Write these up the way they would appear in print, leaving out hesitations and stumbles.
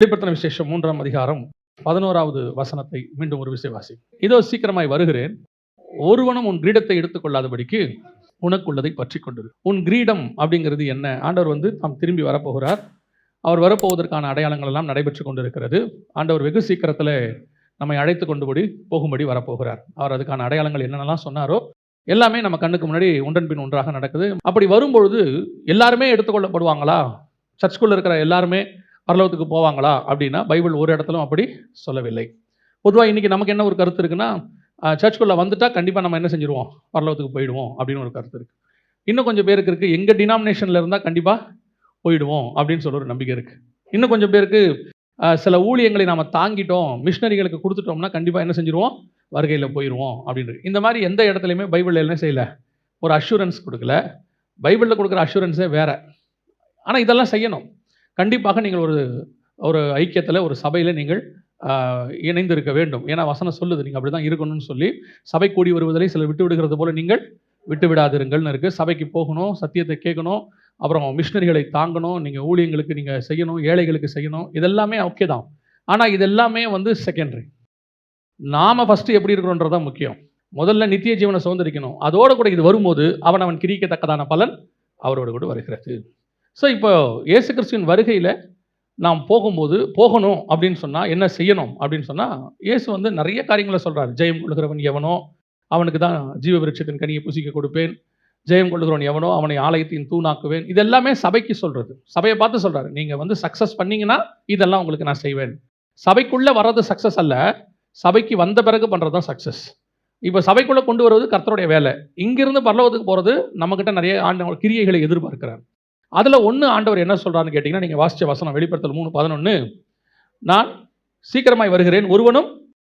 வெளிப்படுத்தின விசேஷம் 3ஆம் அதிகாரம் 11வது வசனத்தை மீண்டும் ஒரு விசை வாசி. இதோ சீக்கிரமாய் வருகிறேன், ஒருவனும் உன் கிரீடத்தை எடுத்துக்கொள்ளாதபடிக்கு உனக்குள்ளதை பற்றி கொண்டிரு. உன் கிரீடம் அப்படிங்கிறது என்ன? ஆண்டவர் தாம் திரும்பி வரப்போகிறார். அவர் வரப்போவதற்கான அடையாளங்கள் எல்லாம் நடைபெற்று கொண்டிருக்கிறது. ஆண்டவர் வெகு சீக்கிரத்தில் நம்மை அழைத்து போகும்படி வரப்போகிறார். அவர் அதுக்கான அடையாளங்கள் என்னென்னலாம் சொன்னாரோ எல்லாமே நம்ம கண்ணுக்கு முன்னாடி ஒன்றன் பின் ஒன்றாக நடக்குது. அப்படி வரும்பொழுது எல்லாருமே எடுத்துக்கொள்ளப்படுவாங்களா? சர்ச்சுக்குள்ள இருக்கிற எல்லாருமே பரலோகத்துக்கு போவாங்களா அப்படின்னா பைபிள் ஒரு இடத்திலும் அப்படி சொல்லவில்லை. பொதுவாக இன்றைக்கி நமக்கு என்ன ஒரு கருத்து இருக்குன்னா, சர்ச்சுக்குள்ளே வந்துட்டால் கண்டிப்பாக நம்ம என்ன செஞ்சுருவோம், பரலோகத்துக்கு போயிடுவோம் அப்படின்னு ஒரு கருத்து இருக்குது. இன்னும் கொஞ்சம் பேருக்கு இருக்குது, எங்கள் டினாமினேஷனில் இருந்தால் கண்டிப்பாக போயிடுவோம் அப்படின்னு சொல்ல ஒரு நம்பிக்கை இருக்குது. இன்னும் கொஞ்சம் பேருக்கு சில ஊழியங்களை நாம் தாங்கிட்டோம், மிஷினரிகளுக்கு கொடுத்துட்டோம்னா கண்டிப்பாக என்ன செஞ்சுருவோம், வருகையில் போயிடுவோம் அப்படின்னு. இந்த மாதிரி எந்த இடத்துலையுமே பைபிளில் என்ன செய்யலை, ஒரு அஷூரன்ஸ் கொடுக்கல. பைபிளில் கொடுக்குற அஷூரன்ஸே வேறு. ஆனால் இதெல்லாம் செய்யணும். கண்டிப்பாக நீங்கள் ஒரு ஐக்கியத்தில், ஒரு சபையில் நீங்கள் இணைந்திருக்க வேண்டும். ஏன்னா வசனம் சொல்லுது நீங்கள் அப்படி தான் இருக்கணும்னு சொல்லி. சபை கூடி வருவதிலே சிலர் விட்டு விடுகிறது போல் நீங்கள் விட்டு விடாதிருங்கள்னு இருக்குது. சபைக்கு போகணும், சத்தியத்தை கேட்கணும், அப்புறம் மிஷினரிகளை தாங்கணும், நீங்கள் ஊழியங்களுக்கு நீங்கள் செய்யணும், ஏழைகளுக்கு செய்யணும், இதெல்லாமே ஓகே தான். ஆனால் இதெல்லாமே செகண்டரி. நாம் ஃபஸ்ட்டு எப்படி இருக்கிறோன்றதான் முக்கியம். முதல்ல நித்திய ஜீவனை சுதந்திரிக்கணும். அதோடு கூட இது வரும்போது அவன் கிரிக்கத்தக்கதான பலன் அவரோடு கூட வருகிறது. ஸோ இப்போ இயேசு கிறிஸ்துவின் வருகையில் நாம் போகணும் அப்படின்னு சொன்னால் என்ன செய்யணும் அப்படின்னு சொன்னால், இயேசு நிறைய காரியங்களை சொல்கிறார். ஜெயம் கொள்ளுகிறவன் எவனோ அவனுக்கு தான் ஜீவ விருட்சத்தின் கனியை புசிக்க கொடுப்பேன், ஜெயம் கொள்ளுகிறவன் எவனோ அவனை ஆலயத்தின் தூணாக்குவேன். இதெல்லாமே சபைக்கு சொல்கிறது. சபையை பார்த்து சொல்கிறாரு, நீங்கள் சக்ஸஸ் பண்ணிங்கன்னா இதெல்லாம் உங்களுக்கு நான் செய்வேன். சபைக்குள்ளே வர்றது சக்ஸஸ் அல்ல, சபைக்கு வந்த பிறகு பண்ணுறது தான் சக்ஸஸ். இப்போ சபைக்குள்ளே கொண்டு வருவது கர்த்தருடைய வேலை. இங்கிருந்து பரலோகத்துக்கு போகிறது நம்மக்கிட்ட நிறைய ஆண்டவர் கிரியைகளை எதிர்பார்க்கிறார். அதில் ஒன்று ஆண்டவர் என்ன சொல்கிறான்னு கேட்டிங்கன்னா, நீங்கள் வாசித்த வசனம் வெளிப்படுத்தல் 3:11, நான் சீக்கிரமாய் வருகிறேன், ஒருவனும்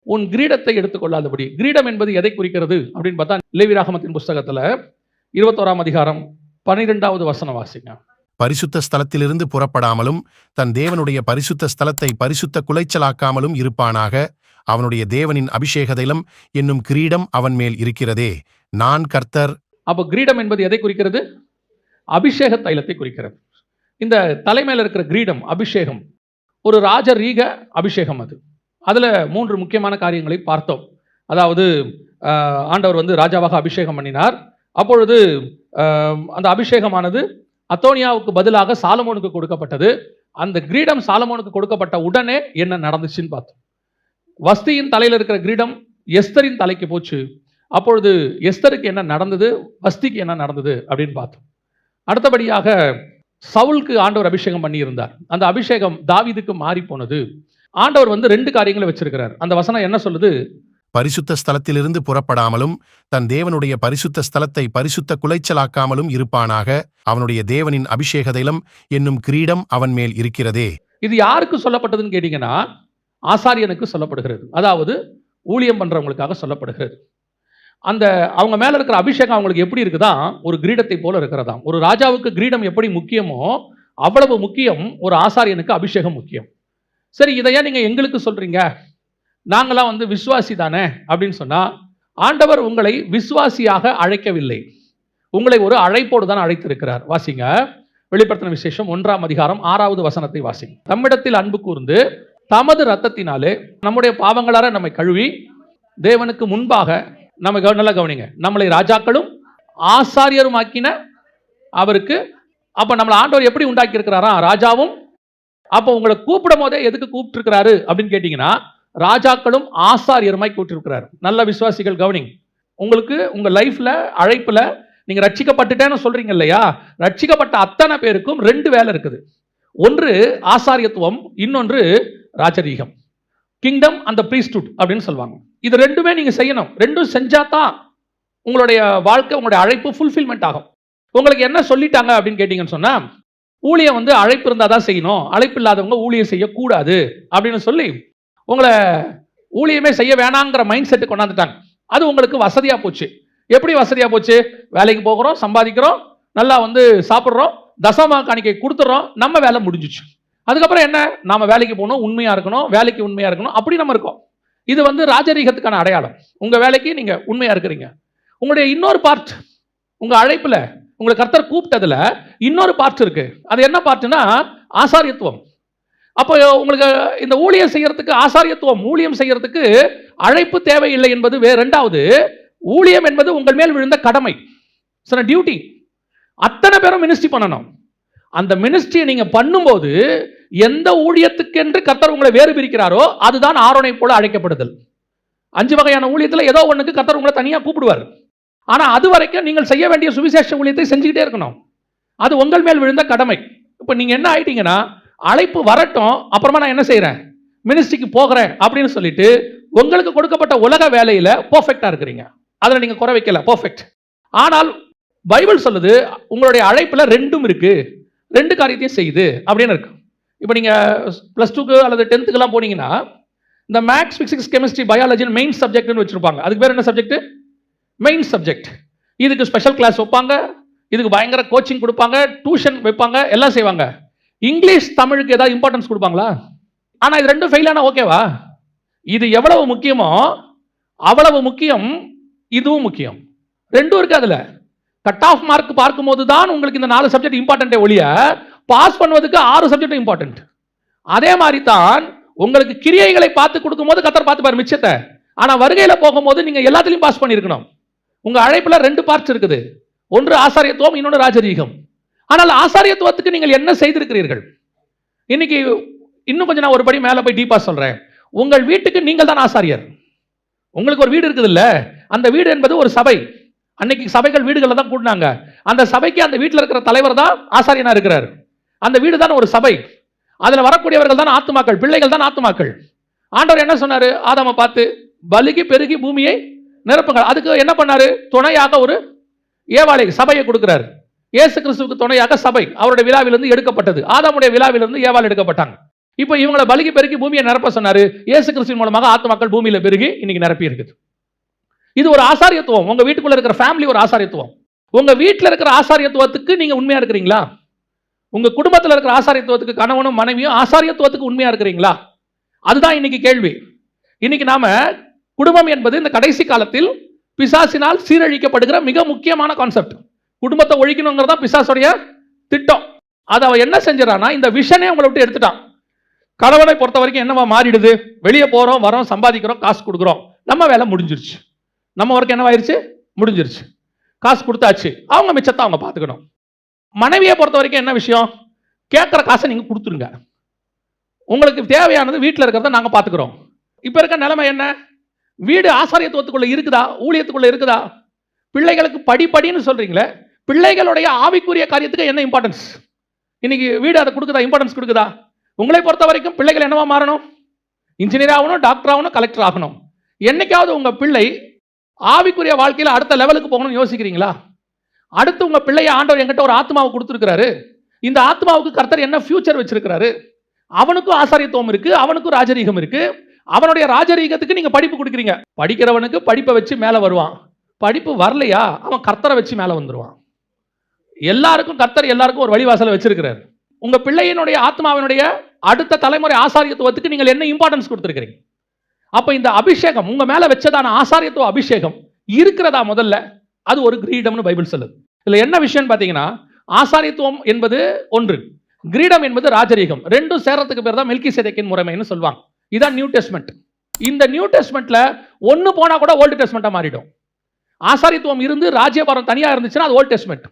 உன் கிரீடத்தை எடுத்துக்கொள்ளாதபடி. கிரீடம் என்பது எதை குறிக்கிறது அப்படின்னு பார்த்தா, லேவியராகமத்தின் புஸ்தகத்தில் 21ஆம் அதிகாரம் 12வது வசனம் வாசிங்க. பரிசுத்த ஸ்தலத்திலிருந்து புறப்படாமலும் தன் தேவனுடைய பரிசுத்த ஸ்தலத்தை பரிசுத்த குலைச்சலாக்காமலும் இருப்பானாக. அவனுடைய தேவனின் அபிஷேக தைலம் என்னும் கிரீடம் அவன் மேல் இருக்கிறதே, நான் கர்த்தர். அப்போ கிரீடம் என்பது எதை குறிக்கிறது? அபிஷேக தைலத்தை குறிக்கிறது. இந்த தலைமையில் இருக்கிற கிரீடம் அபிஷேகம், ஒரு ராஜரீக அபிஷேகம். அதில் 3 முக்கியமான காரியங்களை பார்த்தோம். அதாவது ஆண்டவர் ராஜாவாக அபிஷேகம் பண்ணினார். அப்பொழுது அந்த அபிஷேகமானது அத்தோனியாவுக்கு பதிலாக சாலமோனுக்கு கொடுக்கப்பட்டது. அந்த கிரீடம் சாலமோனுக்கு கொடுக்கப்பட்ட உடனே என்ன நடந்துச்சுன்னு பார்த்தோம். வஸ்தியின் தலையில் இருக்கிற கிரீடம் எஸ்தரின் தலைக்கு போச்சு. அப்பொழுது எஸ்தருக்கு என்ன நடந்தது, வஸ்திக்கு என்ன நடந்தது அப்படின்னு பார்த்தோம். அடுத்தபடியாக சவுலுக்கு ஆண்டவர் அபிஷேகம் பண்ணியிருந்தார். அந்த அபிஷேகம் தாவீதுக்கு மாறி போனது. ஆண்டவர் 2 காரியங்களை வச்சிருக்கிறார். அந்த வசனம் என்ன சொல்லுது? பரிசுத்த ஸ்தலத்திலிருந்து புறப்படாமலும் தன் தேவனுடைய பரிசுத்த ஸ்தலத்தை பரிசுத்த குலைச்சலாக்காமலும் இருப்பானாக. அவனுடைய தேவனின் அபிஷேக தைலம் என்னும் கிரீடம் அவன் மேல் இருக்கிறதே. இது யாருக்கு சொல்லப்பட்டதுன்னு கேட்டீங்கன்னா, ஆசாரியனுக்கு சொல்லப்படுகிறது. அதாவது ஊழியம் பண்றவங்களுக்காக சொல்லப்படுகிறது. அந்த அவங்க மேல இருக்கிற அபிஷேகம் அவங்களுக்கு எப்படி இருக்குதா, ஒரு கிரீடத்தை போல இருக்கிறதா. ஒரு ராஜாவுக்கு கிரீடம் எப்படி முக்கியமோ அவ்வளவு முக்கியம் ஒரு ஆசாரியனுக்கு அபிஷேகம் முக்கியம். சரி, இதையா நீங்க எங்களுக்கு சொல்றீங்க, நாங்களாம் விசுவாசி தானே அப்படின்னு சொன்னா, ஆண்டவர் உங்களை விசுவாசியாக அழைக்கவில்லை, உங்களை ஒரு அழைப்போடு தான் அழைத்திருக்கிறார். வாசிங்க வெளிப்படுத்தின விசேஷம் 1ஆம் அதிகாரம் 6வது வசனத்தை வாசிங்க. நம்மிடத்தில் அன்பு கூர்ந்து தமது இரத்தத்தினாலே நம்முடைய பாவங்களார நம்மை கழுவி தேவனுக்கு முன்பாக நம்ம நல்லா கவனிங்க, நம்மளை ராஜாக்களும் ஆசாரியரும் ஆக்கின அவருக்கு. அப்ப நம்மளை ஆண்டவர் எப்படி உண்டாக்கி இருக்கிறாரா, ராஜாவும். அப்போ உங்களை கூப்பிடும் போதே எதுக்கு கூப்பிட்டு இருக்கிறாரு அப்படின்னு கேட்டீங்கன்னா, ராஜாக்களும் ஆசாரியருமாய் கூப்பிட்டுருக்கிறாரு. நல்ல விசுவாசிகள் கவனிங்க, உங்களுக்கு உங்க லைஃப்ல அழைப்புல நீங்க ரட்சிக்கப்பட்டுட்டேன்னு சொல்றீங்க இல்லையா, ரட்சிக்கப்பட்ட அத்தனை பேருக்கும் 2 வேலை இருக்குது. ஒன்று ஆசாரியத்துவம், இன்னொன்று ராஜரீகம், கிங்டம் அந்த பிரீஸ்ட்ஹுட் அப்படின்னு சொல்லுவாங்க. இது 2மே நீங்க செய்யணும். 2ம் செஞ்சாதான் உங்களுடைய வாழ்க்கை, உங்களுடைய அழைப்பு ஃபுல்ஃபில்மெண்ட் ஆகும். உங்களுக்கு என்ன சொல்லிட்டாங்க அப்படின்னு கேட்டீங்கன்னு சொன்னா, ஊழியம் அழைப்பு இருந்தால் தான் செய்யணும், அழைப்பு இல்லாதவங்க ஊழியம் செய்யக்கூடாது அப்படின்னு சொல்லி உங்களை ஊழியமே செய்ய வேணாங்கிற மைண்ட் செட்டு கொண்டாந்துட்டாங்க. அது உங்களுக்கு வசதியா போச்சு. எப்படி வசதியா போச்சு? வேலைக்கு போகிறோம், சம்பாதிக்கிறோம், நல்லா சாப்பிட்றோம், தசம காணிக்கை கொடுத்துறோம், நம்ம வேலை முடிஞ்சிச்சு. அதுக்கப்புறம் என்ன, நாம வேலைக்கு போகணும், உண்மையா இருக்கணும், வேலைக்கு உண்மையா இருக்கணும், அப்படி நம்ம இருக்கோம். இது ராஜரீகத்துக்கான அடையாளம். உங்க வேலைக்கு நீங்க உண்மையா இருக்கிறீங்க. உங்களுடைய இன்னொரு பார்ட், உங்க அழைப்புல உங்களை கர்த்தர் கூப்பிட்டதுல இன்னொரு பார்ட் இருக்கு. அது என்ன பார்ட்னா ஆசாரியத்துவம். அப்போ உங்களுக்கு இந்த ஊழியம் செய்யறதுக்கு, ஆசாரியத்துவம் ஊழியம் செய்யறதுக்கு அழைப்பு தேவையில்லை என்பது இரண்டாவது. ஊழியம் என்பது உங்கள் மேல் விழுந்த கடமை, டியூட்டி. அத்தனை பேரும் மினிஸ்ட்ரி பண்ணணும். அந்த மினிஸ்ட்ரியை நீங்க பண்ணும்போது எந்த ஊழியத்துக்கென்று கர்த்தர் உங்களை வேறு பிரிக்கிறாரோ அதுதான் ஆரோனை போல அழைக்கப்படுதல். 5 வகையான ஊழியத்துல ஏதோ ஒண்ணுக்கு கர்த்தர் உங்களை தனியா கூப்பிடுவார். ஆனா அது வரைக்கும் நீங்கள் செய்ய வேண்டிய சுவிசேஷ ஊழியத்தை செஞ்சுக்கிட்டே இருக்கணும். அது உங்கள் மேல் விழுந்த கடமை. இப்ப நீங்க என்ன ஆயிட்டீங்கன்னா, அழைப்பு வரட்டும், அப்புறமா நான் என்ன செய்யறேன், மினிஸ்ட்ரிக்கு போகிறேன் அப்படின்னு சொல்லிட்டு உங்களுக்கு கொடுக்கப்பட்ட உலக வேலையில பெர்ஃபெக்ட்டா இருக்கிறீங்க. அதுல நீங்க குறை வைக்கல, பெர்ஃபெக்ட். ஆனால் பைபிள் சொல்லுது உங்களுடைய அழைப்புல ரெண்டும் இருக்கு, 2 காரியத்தையும் செய்யுது அப்படின்னு இருக்கு. இப்போ நீங்க +2க்கு அல்லது 10க்குலாம் போனீங்கன்னா, இந்த maths, physics, chemistry, biology main சப்ஜெக்ட்னு வச்சிருப்பாங்க. அதுக்கு பேர் என்ன சப்ஜெக்ட்? Main subject. இதுக்கு ஸ்பெஷல் கிளாஸ் வைப்பாங்க, இதுக்கு பயங்கர கோச்சிங் கொடுப்பாங்க, டியூஷன் வைப்பாங்க, எல்லாம் செய்வாங்க. இங்கிலீஷ், தமிழுக்கு ஏதாவது இம்பார்ட்டன்ஸ் கொடுப்பாங்களா? ஆனா இது ரெண்டும் ஃபெயில் ஆனா ஓகேவா? இது எவ்வளவு முக்கியமோ அவ்வளவு முக்கியம் இதுவும் முக்கியம். ரெண்டும் இருக்கு. அதுல கட் ஆஃப் மார்க் பார்க்கும்போது தான் உங்களுக்கு இந்த 4 சப்ஜெக்ட் இம்பார்ட்டன்ட்டே ஒழிய பாஸ் பண்ணுவதற்கு 6 சப்ஜெக்ட் இம்பார்ட்டன்ட். அதே மாதிரி தான் உங்களுக்கு கிரியைகளை பார்த்து கொடுக்கும்போது கர்த்தர் பார்த்துப்பார் மிச்சத்தை. ஆனா வருகையில போகும்போது நீங்க எல்லாத்திலையும் பாஸ் பண்ணியிருக்கணும். உங்க அழைப்புல 2 பார்ட்ஸ் இருக்குது. ஒன்று ஆசாரியத்துவம், இன்னொன்று ராஜரீகம். ஆனால் ஆசாரியத்துவத்துக்கு நீங்கள் என்ன செய்திருக்கிறீர்கள்? இன்னைக்கு இன்னும் கொஞ்சம் நான் ஒரு படி மேல போய் டீப்பா சொல்றேன். உங்கள் வீட்டுக்கு நீங்கள் தான் ஆசாரியர். உங்களுக்கு ஒரு வீடு இருக்குது இல்ல, அந்த வீடு என்பது ஒரு சபை. அன்னைக்கு சபைகள் வீடுகள்ல தான் கூட்டினாங்க. அந்த சபைக்கு அந்த வீட்டில் இருக்கிற தலைவர் தான் ஆசாரியனா இருக்கிறார். அந்த வீடு தான் ஒரு சபை. அதுல வரக்கூடியவர்கள் தான் ஆத்துமாக்கள், பிள்ளைகள் தான் ஆத்துமாக்கள். ஆண்டவர் என்ன சொன்னாரு? ஆதாமை பார்த்து பலுகி பெருகி பூமியை நிரப்புங்கள். அதுக்கு என்ன பண்ணாரு? துணையாக ஒரு ஏவாளை சபையை கொடுக்கிறார். இயேசு கிறிஸ்துவுக்கு துணையாக சபை அவருடைய விழாவிலிருந்து எடுக்கப்பட்டது. ஆதாமுடைய விழாவிலிருந்து ஏவாள் எடுக்கப்பட்டாங்க. இப்போ இவங்களை பலுகி பெருகி பூமியை நிரப்ப சொன்னாரு. இயேசு கிறிஸ்துவின் மூலமாக ஆத்துமாக்கள் பூமியில பெருகி இன்னைக்கு நிரப்பி இருக்குது. இது ஒரு ஆசாரியத்துவம். உங்க வீட்டுக்குள்ள இருக்கிற ஃபேமிலி ஒரு ஆசாரியத்துவம். உங்க வீட்டில் இருக்கிற ஆசாரியத்துவத்துக்கு நீங்க உண்மையா இருக்கிறீங்களா? உங்க குடும்பத்தில் இருக்கிற ஆசாரியத்துவத்துக்கு கணவனும் மனைவியும் ஆசாரியத்துவத்துக்கு உண்மையா இருக்கிறீங்களா? அதுதான் இன்னைக்கு கேள்வி. இன்னைக்கு நாம குடும்பம் என்பது இந்த கடைசி காலத்தில் பிசாசினால் சீரழிக்கப்படுகிற மிக முக்கியமான கான்செப்ட். குடும்பத்தை ஒழிக்கணுங்கிறதா பிசாசுடைய திட்டம். அதை அவன் என்ன செஞ்சானா, இந்த விஷனே உங்களை விட்டு எடுத்துட்டான். கணவனை பொறுத்த வரைக்கும் என்னவா மாறிடுது? வெளியே போறோம், வரோம், சம்பாதிக்கிறோம், காசு கொடுக்குறோம், நம்ம வேலை முடிஞ்சிருச்சு. நம்ம ஒர்க் என்னவாயிருச்சு? முடிஞ்சிருச்சு. காசு கொடுத்தாச்சு, அவங்க மிச்சத்தை அவங்க பார்த்துக்கணும். மனைவியை பொறுத்த வரைக்கும் என்ன விஷயம்? கேட்குற காசை நீங்க கொடுத்துருங்க, உங்களுக்கு தேவையானது வீட்டில் இருக்கிறத நாங்கள் பார்த்துக்கிறோம். இப்போ இருக்க நிலைமை என்ன? வீடு ஆசாரியத்துவத்துக்குள்ள இருக்குதா? ஊழியத்துக்குள்ள இருக்குதா? பிள்ளைகளுக்கு படின்னு சொல்றீங்களே, பிள்ளைகளுடைய ஆவிக்குரிய காரியத்துக்கு என்ன இம்பார்ட்டன்ஸ்? இன்னைக்கு வீடு அதை கொடுக்குதா? இம்பார்ட்டன்ஸ் கொடுக்குதா? உங்களை பொறுத்த வரைக்கும் பிள்ளைகள் என்னவா மாறணும்? இன்ஜினியர் ஆகணும், டாக்டர் ஆகணும், கலெக்டர் ஆகணும். என்னைக்காவது உங்க பிள்ளை ஆவிக்குரிய வாழ்க்கையில் அடுத்த லெவலுக்கு போகணும்னு யோசிக்கிறீங்களா? அடுத்து உங்க பிள்ளைய ஆண்டவர் என்கிட்ட ஒரு ஆத்மாவை கொடுத்துருக்கிறாரு. இந்த ஆத்மாவுக்கு கர்த்தர் என்ன ஃபியூச்சர் வச்சிருக்கிறாரு? அவனுக்கும் ஆசாரியத்துவம் இருக்கு, அவனுக்கும் ராஜரீகம் இருக்கு. அவனுடைய ராஜரீகத்துக்கு நீங்க படிப்பு கொடுக்குறீங்க. படிக்கிறவனுக்கு படிப்பை வச்சு மேல வருவான். படிப்பு வரலையா அவன் கர்த்தரை வச்சு மேல வந்துருவான். எல்லாருக்கும் கர்த்தர் எல்லாருக்கும் ஒரு வழிவாசலை வச்சிருக்கிறார். உங்க பிள்ளையினுடைய ஆத்மாவினுடைய அடுத்த தலைமுறை ஆசாரியத்துவத்துக்கு நீங்கள் என்ன இம்பார்ட்டன்ஸ் கொடுத்துருக்கீங்க? அப்ப இந்த அபிஷேகம் உங்க மேல வச்சதான ஆசாரியத்துவ அபிஷேகம் இருக்கிறதா? முதல்ல அது ஒரு கிரீடம்னு பைபிள் சொல்லுது. இதுல என்ன விஷயம் பாத்தீங்கன்னா, ஆசாரியத்துவம் என்பது ஒன்று, கிரீடம் என்பது ராஜரீகம். ரெண்டும் சேர்றதுக்கு பேர் தான் மெல்கிசேதேக்கின் முறைமைன்னு சொல்லுவாங்க. இதான் நியூ டெஸ்ட்மெண்ட். இந்த நியூ டெஸ்ட்மெண்ட்ல ஒன்னு போனா கூட ஓல்டு டெஸ்ட்மெண்டா மாறிடும். ஆசாரியத்துவம் இருந்து ராஜ்யபாரம் தனியா இருந்துச்சுன்னா அது ஓல்டு டெஸ்ட்மெண்ட்.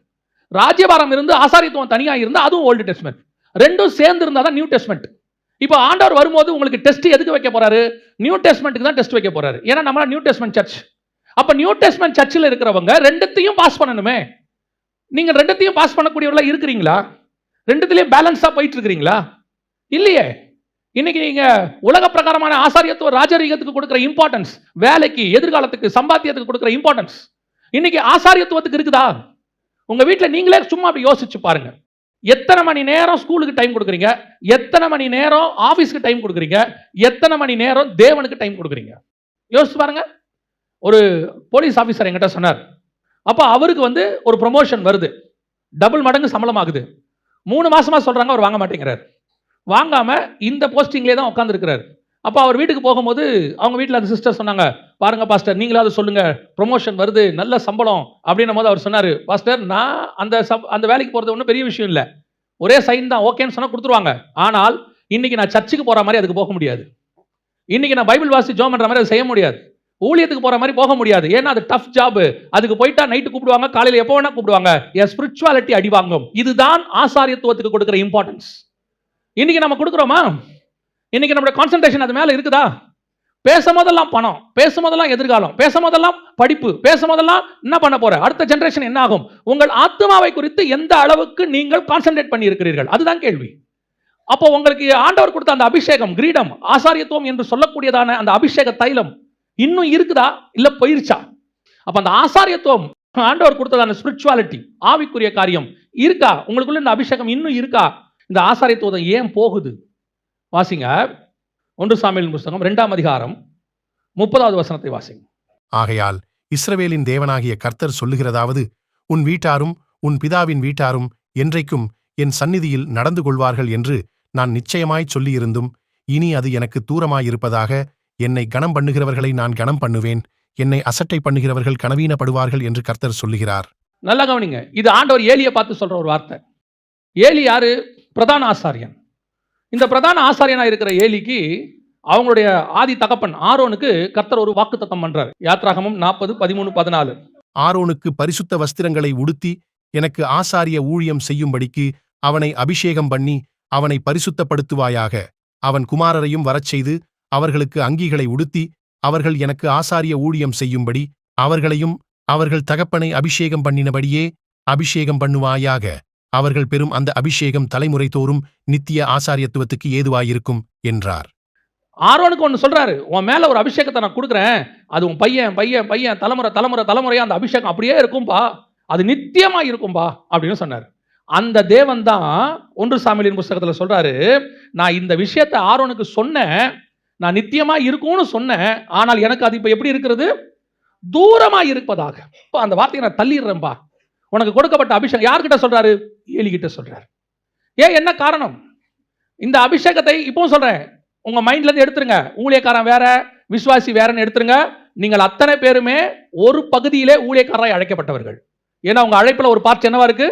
ராஜ்யபாரம் இருந்து ஆசாரியத்துவம் தனியா இருந்தா அதுவும் ஓல்டு டெஸ்ட்மெண்ட். ரெண்டும் சேர்ந்து இருந்தா தான் நியூ டெஸ்ட்மெண்ட். இப்போ ஆண்டவர் வரும்போது உங்களுக்கு டெஸ்ட் எதுக்கு வைக்க போறாரு? நியூ டெஸ்ட்மெண்ட்டுக்கு தான் டெஸ்ட் வைக்க போறாரு. ஏன்னா நம்ம நியூ டெஸ்ட்மெண்ட் சர்ச். அப்ப நியூ டெஸ்ட்மெண்ட் சர்ச்சில் இருக்கிறவங்க ரெண்டுத்தையும் பாஸ் பண்ணணுமே. நீங்க ரெண்டுத்தையும் பாஸ் பண்ணக்கூடியவர்களா இருக்கிறீங்களா? ரெண்டுத்திலையும் பேலன்ஸா போயிட்டு இருக்கிறீங்களா? இல்லையே. இன்னைக்கு நீங்க உலக பிரகாரமான ஆசாரியத்துவ ராஜரீகத்துக்கு கொடுக்கிற இம்பார்ட்டன்ஸ், வேலைக்கு, எதிர்காலத்துக்கு, சம்பாத்தியத்துக்கு கொடுக்கிற இம்பார்ட்டன்ஸ் இன்னைக்கு ஆசாரியத்துவத்துக்கு இருக்குதா? உங்க வீட்டில் நீங்களே சும்மா அப்படி யோசிச்சு பாருங்க. எத்தனை மணி நேரம் ஸ்கூலுக்கு டைம் கொடுக்குறீங்க? எத்தனை மணி நேரம் ஆபீஸ்க்கு டைம் கொடுக்குறீங்க? எத்தனை மணி நேரம் தேவனுக்கு டைம் கொடுக்குறீங்க? யோசிச்சு பாருங்க. ஒரு போலீஸ் ஆபீசர் என்கிட்ட சொன்னார். அப்ப அவருக்கு ஒரு ப்ரொமோஷன் வருது, டபுள் மடங்கு சம்பளம் ஆகுது. 3 மாசமா சொல்றாங்க, அவர் வாங்க மாட்டேங்கிறார். வாங்காம இந்த போஸ்டிங்லேயே தான் உட்காந்துருக்கிறார். அப்போ அவர் வீட்டுக்கு போகும்போது அவங்க வீட்டில் அந்த சிஸ்டர் சொன்னாங்க, பாருங்க பாஸ்டர், நீங்களாவது சொல்லுங்க, ப்ரொமோஷன் வருது, நல்ல சம்பளம் அப்படின்னும் போது அவர் சொன்னார், பாஸ்டர் நான் அந்த வேலைக்கு போகிறது ஒன்றும் பெரிய விஷயம் இல்லை, ஒரே சைன் தான், ஓகேன்னு சொன்னால் கொடுத்துருவாங்க. ஆனால் இன்னைக்கு நான் சர்ச்சுக்கு போற மாதிரி அதுக்கு போக முடியாது. இன்னைக்கு நான் பைபிள் வாசி ஜெபம் பண்ற மாதிரி அதை செய்ய முடியாது. ஊழியத்துக்கு போற மாதிரி போக முடியாது. ஏன்னா அது டஃப் ஜாப். அதுக்கு போயிட்டா நைட்டு கூப்பிடுவாங்க, காலையில எப்போ வேணா கூப்பிடுவாங்க. என் ஸ்பிரிச்சுவாலிட்டி அடி வாங்கும். இதுதான் ஆசாரியத்துவத்துக்கு கொடுக்கிற இம்பார்ட்டன்ஸ். இன்னைக்கு நம்ம கொடுக்குறோமா? இன்னைக்கு நம்மளுடைய கான்சென்ட்ரேஷன் அது மேல இருக்குதா? பேசும்போதெல்லாம் பணம், பேசும்போதெல்லாம் எதிர்காலம், பேசும்போதெல்லாம் படிப்பு, பேசும்போதெல்லாம் என்ன பண்ண போற, அடுத்த ஜெனரேஷன் என்ன ஆகும், உங்கள் ஆத்மாவை குறித்து எந்த அளவுக்கு நீங்கள் கான்சென்ட்ரேட் பண்ணி இருக்கிறீர்கள், அதுதான் கேள்வி. அப்போ உங்களுக்கு ஆண்டவர் கொடுத்த அந்த அபிஷேகம், கிரீடம், ஆசாரியத்துவம் என்று சொல்லக்கூடியதான அந்த அபிஷேக தைலம் இன்னும் இருக்குதா இல்ல போயிருச்சா? அப்ப அந்த ஆசாரியத்துவம், ஆண்டவர் கொடுத்ததான ஸ்பிரிச்சுவாலிட்டி, ஆவிக்குரிய காரியம் இருக்கா உங்களுக்குள்ள? இந்த அபிஷேகம் இன்னும் இருக்கா? இந்த ஆசாரியத்துவம் ஏன் போகுது? வாசிங்க 1 சாமுவேல் புத்தகம் 2ஆம் அதிகாரம் 30வது வசனத்தை வாசிங்க. ஆகையால் இஸ்ரவேலின் தேவனாகிய கர்த்தர் சொல்லுகிறதாவது, உன் வீட்டாரும் உன் பிதாவின் வீட்டாரும் என்றைக்கும் என் சந்நிதியில் நடந்து கொள்வார்கள் என்று நான் நிச்சயமாய்ச் சொல்லியிருந்தும், இனி அது எனக்கு தூரமாயிருப்பதாக. என்னை கனம் பண்ணுகிறவர்களை நான் கனம் பண்ணுவேன், என்னை அசட்டை பண்ணுகிறவர்கள் கனவீனப்படுவார்கள் என்று கர்த்தர் சொல்லுகிறார். நல்லா கவனிங்க. இது ஆண்டவர் ஏலியை பார்த்து சொல்ற ஒரு வார்த்தை. ஏலி யாரு? பிரதான ஆசாரியன். இந்த பிரதான ஆசாரியனா இருக்கிற ஏலிக்கு அவங்களுடைய ஆதி தகப்பன் ஆரோனுக்கு கர்த்தர் ஒரு வாக்குத்தத்தம் பண்றார். யாத்ராகமம் 40:13-14. ஆரோனுக்கு பரிசுத்த வஸ்திரங்களை உடுத்தி எனக்கு ஆசாரிய ஊழியம் செய்யும்படிக்கு அவனை அபிஷேகம் பண்ணி அவனை பரிசுத்தப்படுத்துவாயாக. அவன் குமாரரையும் வரச்செய்து அவர்களுக்கு அங்கிகளை உடுத்தி அவர்கள் எனக்கு ஆசாரிய ஊழியம் செய்யும்படி அவர்களையும் அவர்கள் தகப்பனை அபிஷேகம் பண்ணினபடியே அபிஷேகம் பண்ணுவாயாக. அவர்கள் பெறும் அந்த அபிஷேகம் தலைமுறை தோறும் நித்திய ஆசாரியத்துவத்துக்கு ஏதுவாயிருக்கும் என்றார். ஆரோனுக்கு ஒன்று சொல்றாரு, உன் மேல ஒரு அபிஷேகத்தை நான் கொடுக்குறேன், அது உன் பையன் பையன் பையன் தலைமுறை தலைமுறை தலைமுறையா அந்த அபிஷேகம் அப்படியே இருக்கும்பா, அது நித்தியமா இருக்கும்பா அப்படின்னு சொன்னார். அந்த தேவன் தான் 1 சாமுவேலின் புத்தகத்தில் சொல்றாரு, நான் இந்த விஷயத்தை ஆரோனுக்கு சொன்னேன், நான் நித்தியமா இருக்கும்னு சொன்னேன், ஆனால் எனக்கு அது இப்ப எப்படி இருக்கிறது? தூரமா இருப்பதாக. அந்த வார்த்தையை நான் தள்ளிடுறேன்பா. உனக்கு கொடுக்கப்பட்ட அபிஷேகம் யார்கிட்ட சொல்றாரு? ஏலிகிட்ட சொல்றாரு. ஏன், என்ன காரணம்? இந்த அபிஷேகத்தை இப்பவும் சொல்றேன், உங்க மைண்ட்ல இருந்து எடுத்துருங்க. ஊழியக்காரன் வேற, விசுவாசி வேறன்னு எடுத்துருங்க. நீங்கள் அத்தனை பேருமே ஒரு பகுதியிலே ஊழியக்காரராய் அழைக்கப்பட்டவர்கள். ஏன்னா உங்க அழைப்புல ஒரு பார்ட் என்னவா இருக்கு?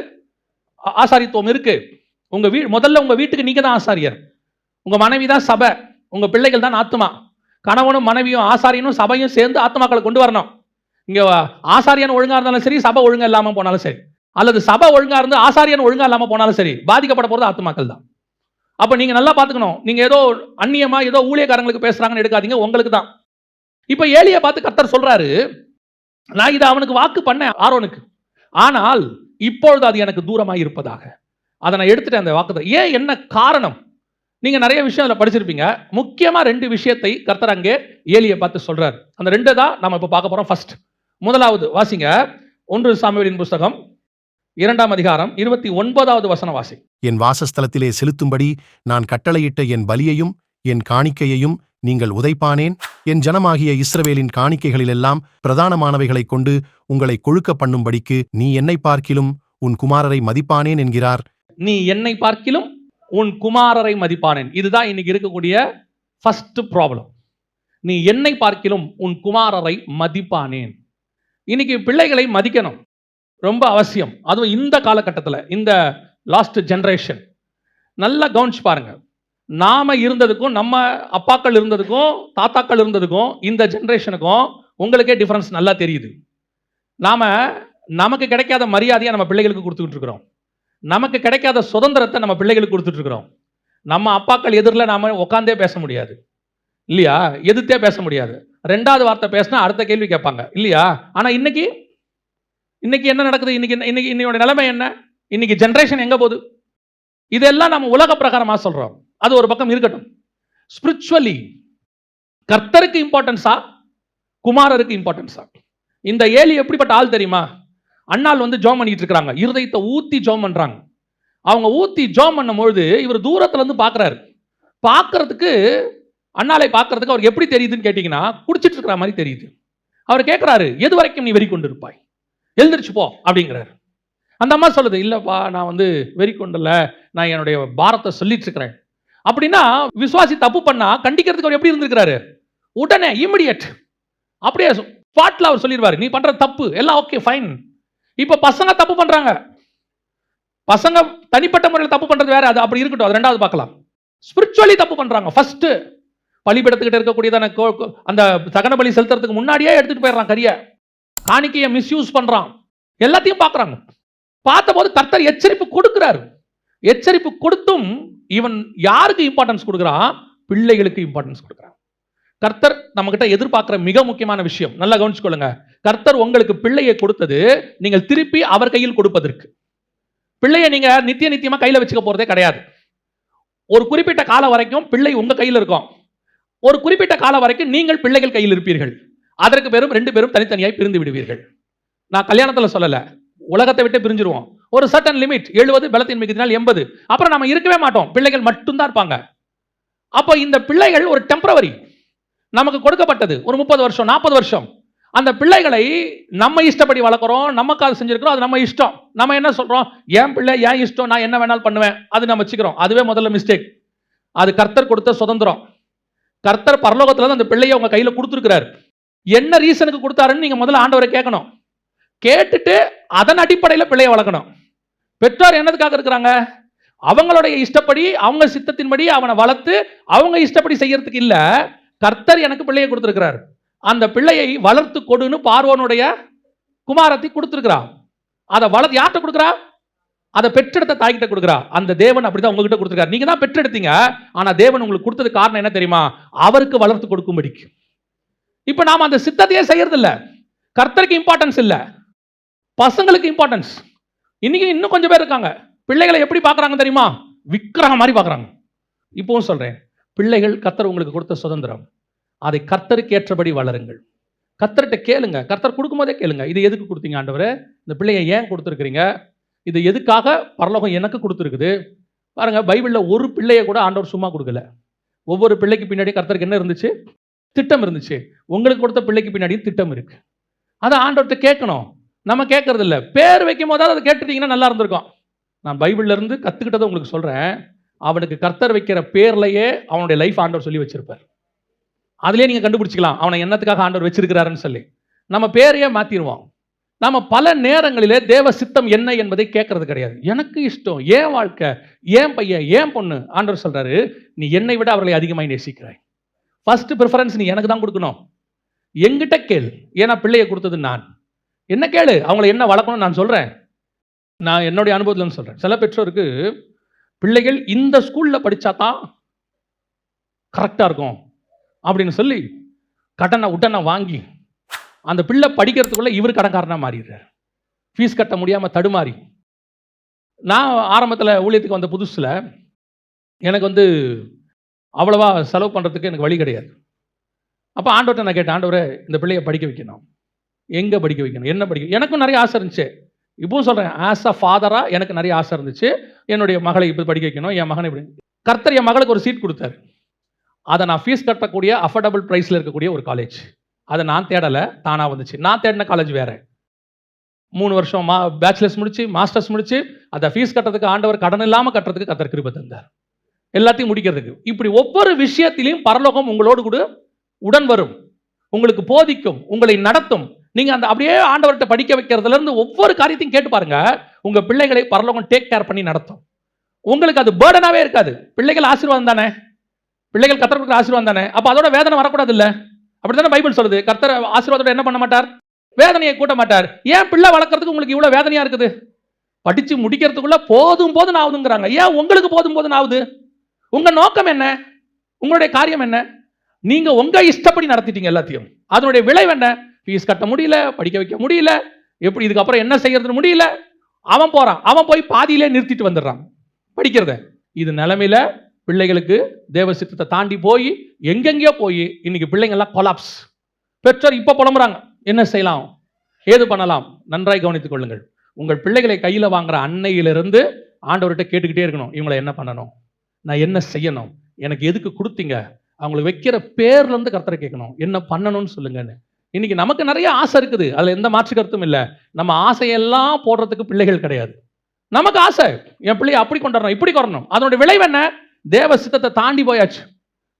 ஆசாரித்துவம் இருக்கு. முதல்ல உங்க வீட்டுக்கு நீங்க தான் ஆசாரியர். உங்க மனைவி தான் சபை, உங்க பிள்ளைகள் தான் ஆத்மா. கணவனும் மனைவியும் ஆசாரியனும் சபையும் சேர்ந்து ஆத்மாக்களை கொண்டு வரணும். இங்க ஆசாரியன் ஒழுங்கா இருந்தாலும் சரி, சபை ஒழுங்கா இல்லாம போனாலும் சரி, அல்லது சபை ஒழுங்கா இருந்து ஆசாரியன் ஒழுங்கா இல்லாம போனாலும் சரி, பாதிக்கப்பட போறது ஆத்மாக்கள் தான். அப்ப நீங்க நல்லா பாத்துக்கணும். நீங்க ஏதோ அந்நியமா ஏதோ ஊழியக்காரங்களுக்கு பேசுறாங்கன்னு எடுக்காதீங்க, உங்களுக்கு தான். இப்ப ஏலியை பார்த்து கர்த்தர் சொல்றாரு, நான் இதை அவனுக்கு வாக்கு பண்ணேன் ஆரோனுக்கு, ஆனால் இப்பொழுது அது எனக்கு தூரமாய் இருப்பதாக. அதை நான் எடுத்துட்டேன் அந்த வாக்குத்தை. ஏன், என்ன காரணம்? நீங்க நிறைய விஷயம் அதில் படிச்சிருப்பீங்க. முக்கியமா 2 விஷயத்தை கர்த்தர் அங்கே ஏலியை பார்த்து சொல்றாரு. அந்த 2 தான் நம்ம இப்ப பார்க்க போறோம். ஃபர்ஸ்ட், முதலாவது வாசிங்க 1 சாமுவேலின் புத்தகம் 2ஆம் அதிகாரம் 29வது வசனம் வாசி. என் வாசஸ்தலத்திலே செலுத்தும்படி நான் கட்டளையிட்ட என் பலியையும் என் காணிக்கையையும் நீங்கள் உதைப்பானேன். என் ஜனமாகிய இஸ்ரவேலின் காணிக்கைகளிலெல்லாம் பிரதானமானவைகளைக் கொண்டு உங்களை கொழுக்க பண்ணும்படிக்கு நீ என்னை பார்க்கிலும் உன் குமாரரை மதிப்பானேன் என்கிறார். நீ என்னை பார்க்கிலும் உன் குமாரரை மதிப்பானேன். இதுதான் இன்னைக்கு இருக்கக்கூடிய ஃபர்ஸ்ட் ப்ராப்ளம். நீ என்னை பார்க்கிலும் உன் குமாரரை மதிப்பானேன். இன்னைக்கு பிள்ளைகளை மதிக்கணும், ரொம்ப அவசியம். அதுவும் இந்த காலகட்டத்தில், இந்த லாஸ்ட் ஜெனரேஷன். நல்லா கவனிச்சு பாருங்க. நாம இருந்ததுக்கும், நம்ம அப்பாக்கள் இருந்ததுக்கும், தாத்தாக்கள் இருந்ததுக்கும், இந்த ஜெனரேஷனுக்கும் உங்களுக்கே டிஃபரன்ஸ் நல்லா தெரியுது. நமக்கு கிடைக்காத மரியாதையை நம்ம பிள்ளைகளுக்கு கொடுத்துக்கிட்டு இருக்கிறோம். நமக்கு கிடைக்காத சுதந்திரத்தை நம்ம பிள்ளைகளுக்கு கொடுத்துட்டு இருக்கிறோம். நம்ம அப்பாக்கள் எதிரில் நாம உட்காந்தே பேச முடியாது இல்லையா? எதிர்த்தே பேச முடியாது. 2வது வார்த்தை பேசினா அடுத்த கேள்வி கேட்பாங்க இல்லையா? ஆனா இன்னைக்கு என்ன நடக்குது? இன்னையோட நிலைமை என்ன? இன்னைக்கு ஜெனரேஷன் எங்க போகுது? இதெல்லாம் நம்ம உலக பிரகாரமா சொல்றோம். அது ஒரு பக்கம் இருக்கட்டும். ஸ்பிரிச்சுவலி கர்த்தருக்கு இம்பார்ட்டன்ஸா, குமாரருக்கு இம்பார்ட்டன்ஸா? இந்த ஏலி எப்படிப்பட்ட ஆள் தெரியுமா? அண்ணால் ஜோம் பண்ணிட்டு இருக்காங்க, இருதயத்தை ஊத்தி ஜோம் பண்றாங்க. அவங்க ஊத்தி ஜோம் பண்ணும்பொழுது இவர் தூரத்துல இருந்து பாக்குறாரு. பார்க்கறதுக்கு, அண்ணாலை பார்க்கறதுக்கு அவருக்கு எப்படி தெரியுதுன்னு கேட்டீங்கன்னா, குடிச்சிட்டு இருக்கிற மாதிரி தெரியுது. அவர் கேட்கிறாரு, எது வரைக்கும் நீ வெறி கொண்டு இருப்பாய்? எழுந்திரிச்சு போ அப்படிங்கிறாரு. அந்த அம்மா சொல்லுது, இல்லப்பா நான் வெறி கொண்டல, நான் என்னுடைய பாரத்தை சொல்லிட்டு இருக்கிறேன். அப்படின்னா விசுவாசி தப்பு பண்ணா கண்டிக்கிறதுக்கு அவர் எப்படி இருந்திருக்கிறாரு? உடனே இமிடியேட், அப்படியே ஸ்பாட்ல அவர் சொல்லிடுவாரு, நீ பண்ற தப்பு எல்லாம் ஓகே ஃபைன். இப்ப பசங்க தப்பு பண்றாங்க. பசங்க தனிப்பட்ட முறையில் தப்பு பண்றது வேற, அது அப்படி இருக்கட்டும், அது 2வது பார்க்கலாம். ஸ்பிரிச்சுவலி தப்பு பண்றாங்க. ஃபர்ஸ்ட் பலிபீடத்துக்கிட்ட இருக்கக்கூடியதான அந்த தகன பலி செலுத்துறதுக்கு முன்னாடியே எடுத்துட்டு போயிடுறான் கரிய. காணிக்கையை மிஸ்யூஸ் பண்றான். எல்லாத்தையும் பார்க்கறாங்க. பார்த்தபோது கர்த்தர் எச்சரிப்பு கொடுக்கிறார். எச்சரிப்பு கொடுத்தும் இவன் யாருக்கு இம்பார்ட்டன்ஸ் கொடுக்கிறான்? பிள்ளைகளுக்கு இம்பார்ட்டன்ஸ் கொடுக்கிறான். கர்த்தர் நம்ம கிட்ட எதிர்பார்க்கிற மிக முக்கியமான விஷயம், நல்லா கவனிச்சுக்கொள்ளுங்க. கர்த்தர் உங்களுக்கு பிள்ளையை கொடுத்தது நீங்கள் திருப்பி அவர் கையில் கொடுப்பதற்கு. பிள்ளையை நீங்க நித்தியமா கையில வச்சுக்க போறதே கிடையாது. ஒரு குறிப்பிட்ட காலம் வரைக்கும் பிள்ளை உங்க கையில் இருக்கும். ஒரு குறிப்பிட்ட காலம் வரைக்கும் நீங்கள் பிள்ளைகள் கையில் இருப்பீர்கள். அதற்கு பேரும் 2 பேரும் தனித்தனியாய் பிரிந்து விடுவீர்கள். நான் கல்யாணத்துல சொல்லல, உலகத்தை விட்டு பிரிஞ்சிருவோம். ஒரு சர்டன் லிமிட், 70 பலத்தின் மிகுதினால் 80, அப்புறம் நம்ம இருக்கவே மாட்டோம், பிள்ளைகள் மட்டும்தான் இருப்பாங்க. அப்போ இந்த பிள்ளைகள் ஒரு டெம்பரவரி, நமக்கு கொடுக்கப்பட்டது ஒரு 30 வருஷம் 40 வருஷம். அந்த பிள்ளைகளை நம்ம இஷ்டப்படி வளர்க்குறோம், நமக்காக செஞ்சிருக்கிறோம், அது நம்ம இஷ்டம். நம்ம என்ன சொல்றோம்? என் பிள்ளை என் இஷ்டம், நான் என்ன வேணாலும் பண்ணுவேன், அது நம்ம வச்சுக்கிறோம். அதுவே முதல்ல மிஸ்டேக். அது கர்த்தர் கொடுத்த சுதந்திரம். கர்த்தர் பரலோகத்துல அந்த பிள்ளையை உங்க கையில கொடுத்துருக்கிறார். என்ன ரீசனுக்கு கொடுத்தாருன்னு நீங்க முதல்ல ஆண்டவரை கேட்கணும். கேட்டுட்டு அதன் அடிப்படையில் பிள்ளையை வளர்க்கணும். பெற்றோர் என்னதுக்காக இருக்கிறாங்க? அவங்களுடைய இஷ்டப்படி, அவங்க சித்தத்தின்படி அவனை வளர்த்து அவங்க இஷ்டப்படி செய்யறதுக்கு இல்ல. கர்த்தர் எனக்கு பிள்ளையை கொடுத்திருக்கிறார், அந்த பிள்ளையை வளர்த்து கொடுன்னு பார்வோனுடைய குமாரத்தை கொடுத்திருக்கிறார். அதை வளர்த்து யார்கிட்ட கொடுக்குறா? அதை பெற்றெடுத்த தாய்கிட்ட கொடுக்குறா. அந்த தேவன் அப்படிதான் உங்ககிட்ட கொடுத்திருக்காரு. நீங்க தான் பெற்றெடுத்தீங்க, ஆனா தேவன் உங்களுக்கு கொடுத்தது காரணம் என்ன தெரியுமா? அவருக்கு வளர்த்து கொடுக்கும்படிக்கு. இப்ப நாம அந்த சித்தத்தையே செய்யறது இல்ல. கர்த்தருக்கு இம்பார்ட்டன்ஸ் இல்ல, பசங்களுக்கு இம்பார்ட்டன்ஸ். இன்னைக்கு இன்னும் கொஞ்சம் பேர் இருக்காங்க, பிள்ளைகளை எப்படி பார்க்கறாங்க தெரியுமா? விக்கிரகம் மாதிரி பார்க்கறாங்க. இப்பவும் சொல்றேன், பிள்ளைகள் கர்த்தர் உங்களுக்கு கொடுத்த சுதந்திரம். அதை கர்த்தருக்கு ஏற்றபடி வளருங்கள். கர்த்தர்கிட்ட கேளுங்க. கர்த்தர் கொடுக்கும்போதே கேளுங்க, இது எதுக்கு கொடுத்தீங்க ஆண்டவரே? இந்த பிள்ளையை ஏன் கொடுத்துருக்கிறீங்க? இது எதுக்காக பரலோகம் எனக்கு கொடுத்துருக்குது? பாருங்க, பைபிள்ல ஒரு பிள்ளையை கூட ஆண்டவர் சும்மா கொடுக்கல. ஒவ்வொரு பிள்ளைக்கு பின்னாடி கர்த்தருக்கு என்ன இருந்துச்சு? திட்டம் இருந்துச்சு. உங்களுக்கு கொடுத்த பிள்ளைக்கு பின்னாடியும் திட்டம் இருக்கு. அதை ஆண்டவர்கிட்ட கேட்கணும். நம்ம கேட்கறது இல்லை. பேர் வைக்கும் போதாவது அதை கேட்டுட்டீங்கன்னா நல்லா இருந்திருக்கும். நான் பைபிள்ல இருந்து கத்துக்கிட்டதை உங்களுக்கு சொல்றேன். அவனுக்கு கர்த்தர் வைக்கிற பேர்லயே அவனுடைய லைஃப் ஆண்டவர் சொல்லி வச்சிருப்பார். அதுலயே நீங்க கண்டுபிடிச்சிக்கலாம் அவனை என்னத்துக்காக ஆண்டவர் வச்சிருக்கிறாருன்னு சொல்லி. நம்ம பேரையே மாத்திடுவோம். நம்ம பல நேரங்களிலே தேவ சித்தம் என்ன என்பதை கேட்கறது கிடையாது. எனக்கு இஷ்டம், ஏன் வாழ்க்கை, ஏன் பையன், ஏன் பொண்ணு. ஆண்டவர் சொல்றாரு, நீ என்னை விட அவர்களை அதிகமாக நேசிக்கிறாய். ஃபர்ஸ்ட் ப்ரிஃபரன்ஸ் நீ எனக்கு தான் கொடுக்கணும். எங்கிட்ட கேள், ஏன்னா பிள்ளையை கொடுத்தது நான். என்ன கேளு, அவங்களை என்ன வளர்க்கணும் நான் சொல்றேன். நான் என்னுடைய அனுபவத்தில் சொல்றேன். சில பெற்றோருக்கு பிள்ளைகள் இந்த ஸ்கூல்ல படிச்சா தான் கரெக்டா இருக்கும் அப்படின்னு சொல்லி கடனை உடனே வாங்கி அந்த பிள்ளை படிக்கிறதுக்குள்ள இவர் கடன்காரனா மாறிடுறார். ஃபீஸ் கட்ட முடியாம தடுமாறி. நான் ஆரம்பத்தில் ஊழியத்துக்கு வந்த புதுசுல எனக்கு அவ்வளவா செலவு பண்றதுக்கு எனக்கு வழி கிடையாது. அப்போ ஆண்டவர்கிட்ட நான் கேட்டேன், ஆண்டவரே இந்த பிள்ளையை படிக்க வைக்கணும், எங்க படிக்க வைக்கணும், என்ன படிக்க. எனக்கும் நிறைய ஆசை இருந்துச்சு. இப்பவும் சொல்றேன், ஆஸ் அ ஃபாதரா எனக்கு நிறைய ஆசை இருந்துச்சு. என்னுடைய மகளை இப்படி படிக்க வைக்கணும், என் மகனை இப்படி. கர்த்தர் என் மகளுக்கு ஒரு சீட் கொடுத்தாரு. அதை நான் ஃபீஸ் கட்டக்கூடிய அஃபோர்டபுள் ப்ரைஸில் இருக்கக்கூடிய ஒரு காலேஜ். அதை நான் தேடலை, தானாக வந்துச்சு. நான் தேடின காலேஜ் வேற. 3 வருஷம் பேச்சுலர்ஸ் முடிச்சு, மாஸ்டர்ஸ் முடிச்சு, அதை ஃபீஸ் கட்டுறதுக்கு ஆண்டவர் கடன் இல்லாமல் கட்டுறதுக்கு கர்த்தர் கிருபை தந்தார், எல்லாத்தையும் முடிக்கிறதுக்கு. இப்படி ஒவ்வொரு விஷயத்திலையும் பரலோகம் உங்களோடு கூட உடன் வரும், உங்களுக்கு போதிக்கும், உங்களை நடத்தும். நீங்க அந்த அப்படியே ஆண்டவர்கிட்ட படிக்க வைக்கிறதுல இருந்து ஒவ்வொரு காரியத்தையும் கேட்டு பாருங்க. உங்க பிள்ளைகளை பரலோகம் டேக் கேர் பண்ணி நடத்தும். உங்களுக்கு அது பேர்டனாவே இருக்காது. பிள்ளைகள் ஆசீர்வாதம் தானே, பிள்ளைகள் கர்த்தர் கொடுக்கிற ஆசீர்வாதம் தானே. அப்ப அதோட வேதனை வரக்கூடாது இல்ல? அப்படித்தானே பைபிள் சொல்லுது. கர்த்தர் ஆசீர்வாதத்தோட என்ன பண்ண மாட்டார்? வேதனையை கூட்ட மாட்டார். ஏன் பிள்ளை வளர்க்கறதுக்கு உங்களுக்கு இவ்வளவு வேதனையா இருக்குது? படிச்சு முடிக்கிறதுக்குள்ள போதும் போதும் ஆகுதுங்கிறாங்க. ஏன் உங்களுக்கு போதும் போதும் ஆகுது? உங்க நோக்கம் என்ன? உங்களுடைய காரியம் என்ன? நீங்க உங்க இஷ்டப்படி நடத்திட்டீங்க எல்லாத்தையும். அதனுடைய விளைவு என்ன? ஃபீஸ் கட்ட முடியல, படிக்க வைக்க முடியல, எப்படி இதுக்கப்புறம் என்ன செய்யறதுன்னு முடியல. அவன் போறான், அவன் போய் பாதியிலே நிறுத்திட்டு வந்துடுறான் படிக்கிறத. இது நிலைமையில பிள்ளைகளுக்கு தேவ சித்தத்தை தாண்டி போய் எங்கெங்கயோ போய் இன்னைக்கு பிள்ளைங்க எல்லாம் கொலாப்ஸ். பெற்றோர் இப்ப புலம்புறாங்க, என்ன செய்யலாம், ஏது பண்ணலாம். நன்றாய் கவனித்துக் கொள்ளுங்கள். உங்கள் பிள்ளைகளை கையில வாங்குற அன்னையிலிருந்து ஆண்டவர்கிட்ட கேட்டுக்கிட்டே இருக்கணும், இவங்களை என்ன பண்ணணும், நான் என்ன செய்யணும், எனக்கு எதுக்கு கொடுத்தீங்க. அவங்களுக்கு வைக்கிற பேர்ல இருந்து கர்த்தரை கேட்கணும், என்ன பண்ணணும்னு சொல்லுங்கன்னு. இன்னைக்கு நமக்கு நிறைய ஆசை இருக்குது, அதுல எந்த மாற்று கருத்தும் இல்லை. நம்ம ஆசையெல்லாம் போடுறதுக்கு பிள்ளைகள் கிடையாது. நமக்கு ஆசை, என் பிள்ளையை அப்படி கொண்டு இப்படி கொறணும். அதனுடைய விளைவு என்ன? தேவ சித்தத்தை தாண்டி போயாச்சு,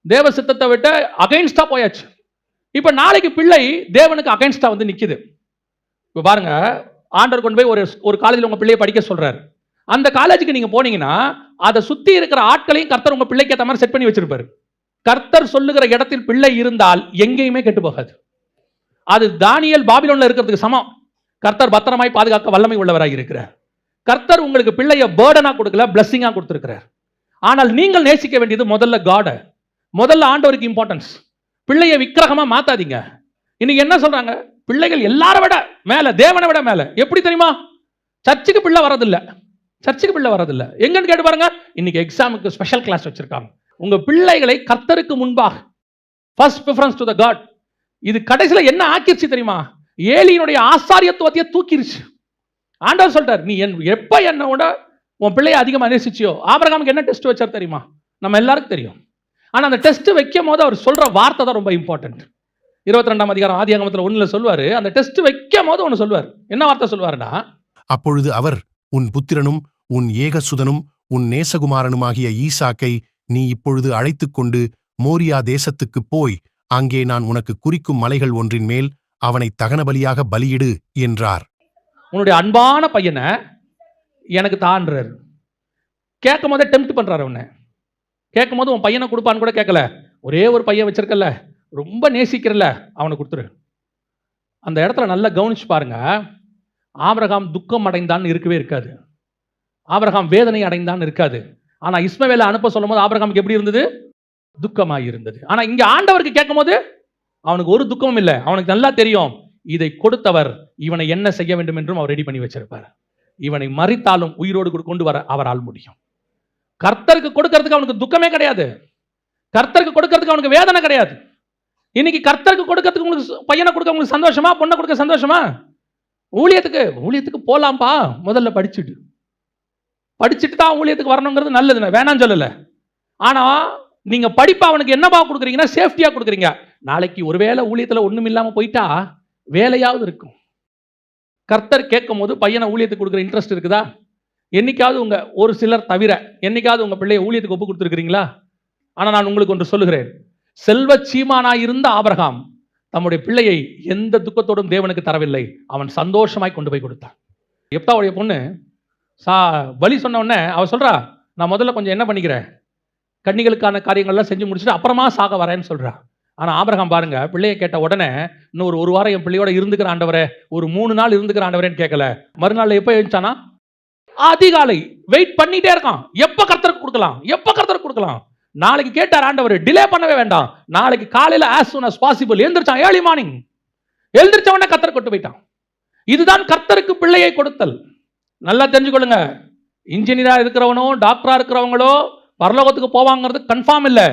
தேவ சித்தத்தை விட்டு அகைன்ஸ்டா போயாச்சு. இப்ப நாளைக்கு பிள்ளை தேவனுக்கு அகைன்ஸ்டா நிக்குது. இப்ப பாருங்க, ஆண்டவர் கொண்டு போய் ஒரு காலேஜில் உங்க பிள்ளையை படிக்க சொல்றாரு. அந்த காலேஜுக்கு நீங்க போனீங்கன்னா அதை சுத்தி இருக்கிற ஆட்களையும் கர்த்தர் உங்க பிள்ளைக்கு ஏற்ற மாதிரி செட் பண்ணி வச்சிருப்பாரு. கர்த்தர் சொல்லுகிற இடத்தில் பிள்ளை இருந்தால் எங்கேயுமே கெட்டு போகாது. அது தானியேல் பாபிலோன்ல இருக்கிறதுக்கு சமம். கர்த்தர் பத்திரமாய் பாதுகாக்க வல்லமை உள்ளவராக இருக்கிறார். கர்த்தர் உங்களுக்கு பிள்ளைய பேர்டனா கொடுக்கல, பிளஸிங்கா கொடுத்திருக்கிறார். ஆனால் நீங்கள் நேசிக்க வேண்டியது முதல்ல காட, முதல்ல ஆண்டவருக்கு இம்பார்ட்டன்ஸ். பிள்ளைய விக்கிரகமா மாத்தாதீங்க. இன்னைக்கு என்ன சொல்றாங்க, பிள்ளைகள் எல்லாரை விட மேல, தேவனை விட மேல. எப்படி தெரியுமா? சர்ச்சுக்கு பிள்ளை வரதில்லை, சர்ச்சுக்கு பிள்ளை வரதில்லை. எங்கன்னு கேட்டு பாருங்க. இன்னைக்கு எக்ஸாமுக்கு ஸ்பெஷல் கிளாஸ் வச்சிருக்காங்க. உங்க பிள்ளைகளை கர்த்தருக்கு முன்பாக first preference to the God. இது கடைசியில என்ன ஆக்கிருச்சு தெரியுமா? ஏலியினுடைய ஆசாரியத்துவத்தையே தூக்கிருச்சு. ஆண்டவர் சொல்றார், நீ எப்ப என்னோட உன் பிள்ளையை அதிகமாக நேசிச்சியோ. ஆபிரகாமுக்கு என்ன டெஸ்ட் வச்சார் தெரியுமா? நம்ம எல்லாருக்கும் தெரியும். ஆனா அந்த டெஸ்ட் வைக்கும் போது அவர் சொல்ற வார்த்தை தான் ரொம்ப இம்பார்ட்டன்ட். 22ஆம் அதிகாரம் ஆதியாகமத்தில் 1 சொல்லுவாரு, அந்த டெஸ்ட் வைக்கும் போது ஒன்று சொல்லுவார். என்ன வார்த்தை சொல்லுவாருன்னா, அப்பொழுது அவர், உன் புத்திரனும் உன் ஏகசுதனும் உன் நேசகுமாரனுமாகிய ஈசாக்கை நீ இப்பொழுது அழைத்துக் கொண்டு மோரியா தேசத்துக்குப் போய் அங்கே நான் உனக்கு குறிக்கும் மலைகள் ஒன்றின் மேல் அவனை தகனபலியாக பலியிடு என்றார். உன்னுடைய அன்பான பையனை எனக்கு தான்றார். கேட்கும் போதே டெம்ப்ட் பண்றாரு. அவனை கேட்கும் போது உன் பையனை கொடுப்பான்னு கூட கேட்கல. ஒரே ஒரு பையன் வச்சிருக்கல, ரொம்ப நேசிக்கிறல, அவனை கொடுத்துரு. அந்த இடத்துல நல்லா கவனிச்சு பாருங்க. ஆபிரகாம் துக்கம் அடைந்தான்னு இருக்கவே இருக்காது. ஆபிரகாம் வேதனை அடைந்தான்னு இருக்காது. ஆனா இஸ்மவேலை அனுப்ப சொல்லும் போது ஆபிரகாமுக்கு எப்படி இருந்தது? துக்கமாய் இருந்தது. ஆனா இங்க ஆண்டவருக்கு கேட்கும் போது அவனுக்கு ஒரு துக்கமும் இல்லை. அவனுக்கு நல்லா தெரியும், இதை கொடுத்தவர் இவனை என்ன செய்ய வேண்டும் என்றும் அவர் ரெடி பண்ணி வச்சிருப்பார். இவனை மரித்தாலும் உயிரோடு கொண்டு வர அவரால் முடியும். கர்த்தருக்கு கொடுக்கிறதுக்கு அவனுக்கு துக்கமே கிடையாது. கர்த்தருக்கு கொடுக்கிறதுக்கு அவனுக்கு வேதனை கிடையாது. இன்னைக்கு கர்த்தருக்கு கொடுக்கிறதுக்கு உங்களுக்கு பையனை கொடுக்க உங்களுக்கு சந்தோஷமா, பொண்ணை கொடுக்க சந்தோஷமா? ஊழியத்துக்கு போலாம்பா, முதல்ல படிச்சுட்டு தான் ஊழியத்துக்கு வரணுங்கிறது நல்லது, வேணாம் சொல்லல. ஆனா நீங்க படிப்பா அவனுக்கு என்னப்பா கொடுக்குறீங்கன்னா சேஃப்டியா கொடுக்குறீங்க. நாளைக்கு ஒருவேளை ஊழியத்துல ஒண்ணும் இல்லாம போயிட்டா வேலையாவது இருக்கும். கர்த்தர் கேட்கும் போது பையனை ஊழியத்துக்கு கொடுக்குற இன்ட்ரெஸ்ட் இருக்குதா? என்னைக்காவது உங்க ஒரு சிலர் தவிர என்னைக்காவது உங்க பிள்ளையை ஊழியத்துக்கு ஒப்பு கொடுத்துருக்கிறீங்களா? ஆனா நான் உங்களுக்கு ஒன்று சொல்லுகிறேன், செல்வ சீமானாய் இருந்த ஆபிரகாம் தம்முடைய பிள்ளையை எந்த துக்கத்தோடும் தேவனுக்கு தரவில்லை. அவன் சந்தோஷமாய் கொண்டு போய் கொடுத்தான். எப்தாவுடைய பொண்ணு பலி சொன்ன உடனே அவ சொல்றா, நான் முதல்ல கொஞ்சம் என்ன பண்ணிக்கிறேன், கன்னிகளுக்கான காரியங்கள்லாம் செஞ்சு முடிச்சுட்டு அப்புறமா சாக வரேன்னு சொல்றா. ஆனா ஆபிரகாம் பாருங்க, பிள்ளையை கேட்ட உடனே இன்னும் ஒரு வாரம் என் பிள்ளையோட இருந்துக்கிற ஆண்டவரே, ஒரு 3 நாள் இருந்துக்கிற ஆண்டவரேன்னு கேட்கல. மறுநாள் எப்ப எழுந்தானா? அதிகாலை வெயிட் பண்ணிட்டே இருக்கான். எப்ப கர்த்தருக்கு கொடுக்கலாம், எப்ப கர்த்தருக்கு கொடுக்கலாம். நாளைக்கு கேட்டார் ஆண்டவர், டிலே பண்ணவே வேண்டாம், நாளைக்கு காலையில as soon as possible எழுந்திருச்சான். ஏர்லி மார்னிங் எழுந்திருச்ச உடனே கர்த்தர் கொண்டு போயிட்டான். இதுதான் கர்த்தருக்கு பிள்ளையை கொடுத்தல். நல்லா தெரிஞ்சுக்கொள்ளுங்க, இன்ஜினியரா இருக்கிறவனோ டாக்டரா இருக்கிறவங்களோ பரலோகத்துக்கு போவாங்கிறது கன்ஃபார்ம் இல்லை.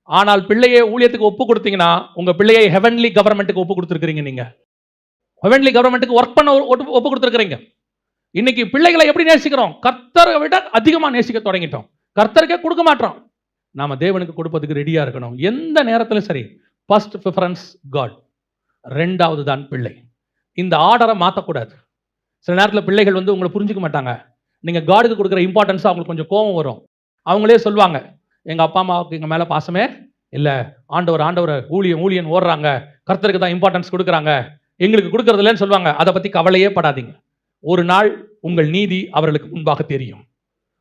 ஆனால் பிள்ளையை ஊழியத்துக்கு ஒப்பு கொடுத்தீங்கன்னா உங்க பிள்ளையை ஹெவன்லி கவர்மெண்ட்டுக்கு ஒப்பு கொடுத்துருக்கீங்க. நீங்க ஹெவன்லி கவர்மெண்ட்டுக்கு ஒர்க் பண்ண ஒப்பு கொடுத்துருக்கீங்க. இன்னைக்கு பிள்ளைகளை எப்படி நேசிக்கிறோம்? கர்த்தரை விட அதிகமா நேசிக்க தொடங்கிட்டோம். கர்த்தருக்கே கொடுக்க மாட்டோம். நாம தேவனுக்கு கொடுப்பதுக்கு ரெடியா இருக்கணும். எந்த நேரத்திலும் சரி, ஃபர்ஸ்ட் ப்ரிஃபரன்ஸ் காட், ரெண்டாவது தான் பிள்ளை. இந்த ஆர்டரை மாற்றக்கூடாது. சில நேரத்தில் பிள்ளைகள் உங்களை புரிஞ்சுக்க மாட்டாங்க. நீங்க காடுக்கு கொடுக்குற இம்பார்ட்டன்ஸ் அவங்களுக்கு கொஞ்சம் கோபம் வரும். அவங்களே சொல்லுவாங்க, எங்க அப்பா அம்மாவுக்கு எங்க மேல பாசமே இல்லை, ஆண்டவர் ஊழியன் ஓடுறாங்க, கர்த்தருக்கு தான் இம்பார்ட்டன்ஸ் கொடுக்குறாங்க, எங்களுக்கு கொடுக்கறது இல்லைன்னு சொல்லுவாங்க. அதை பத்தி கவலையே படாதீங்க. ஒரு நாள் உங்கள் நீதி அவர்களுக்கு முன்பாக தெரியும்.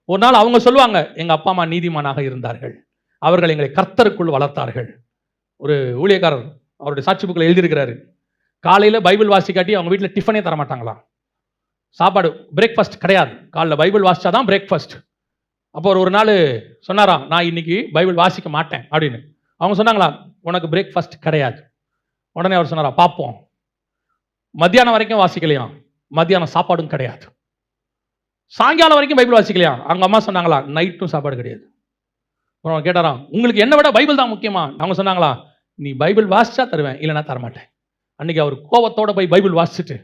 ஒரு நாள் அவங்க சொல்லுவாங்க, எங்க அப்பா அம்மா நீதிமானாக இருந்தார்கள், அவர்கள் எங்களை கர்த்தருக்குள் வளர்த்தார்கள். ஒரு ஊழியக்காரர் அவருடைய சாட்சி புக்கில் எழுதியிருக்கிறாரு, காலையில பைபிள் வாசிக்காட்டி அவங்க வீட்டில் டிஃபனே தர மாட்டாங்களாம். சாப்பாடு பிரேக்ஃபாஸ்ட் கிடையாது, காலைல பைபிள் வாசிச்சாதான் பிரேக்ஃபாஸ்ட். அப்போ ஒரு நாள் சொன்னாராம், நான் இன்னைக்கு பைபிள் வாசிக்க மாட்டேன் அப்படின்னு. அவங்க சொன்னாங்களா, உனக்கு பிரேக்ஃபாஸ்ட் கிடையாது. உடனே அவர் சொன்னாரா, பார்ப்போம். மத்தியானம் வரைக்கும் வாசிக்கலையாம், மத்தியானம் சாப்பாடும் கிடையாது. சாயங்காலம் வரைக்கும் பைபிள் வாசிக்கலையாம். அவங்க அம்மா சொன்னாங்களா, நைட்டும் சாப்பாடு கிடையாது. அப்புறம் கேட்டாராம், உங்களுக்கு என்ன விட பைபிள் தான் முக்கியமா? அவங்க சொன்னாங்களா, நீ பைபிள் வாசிச்சா தருவேன், இல்லைன்னா தரமாட்டேன். அன்னைக்கு அவர் கோவத்தோட போய் பைபிள் வாசிச்சுட்டு,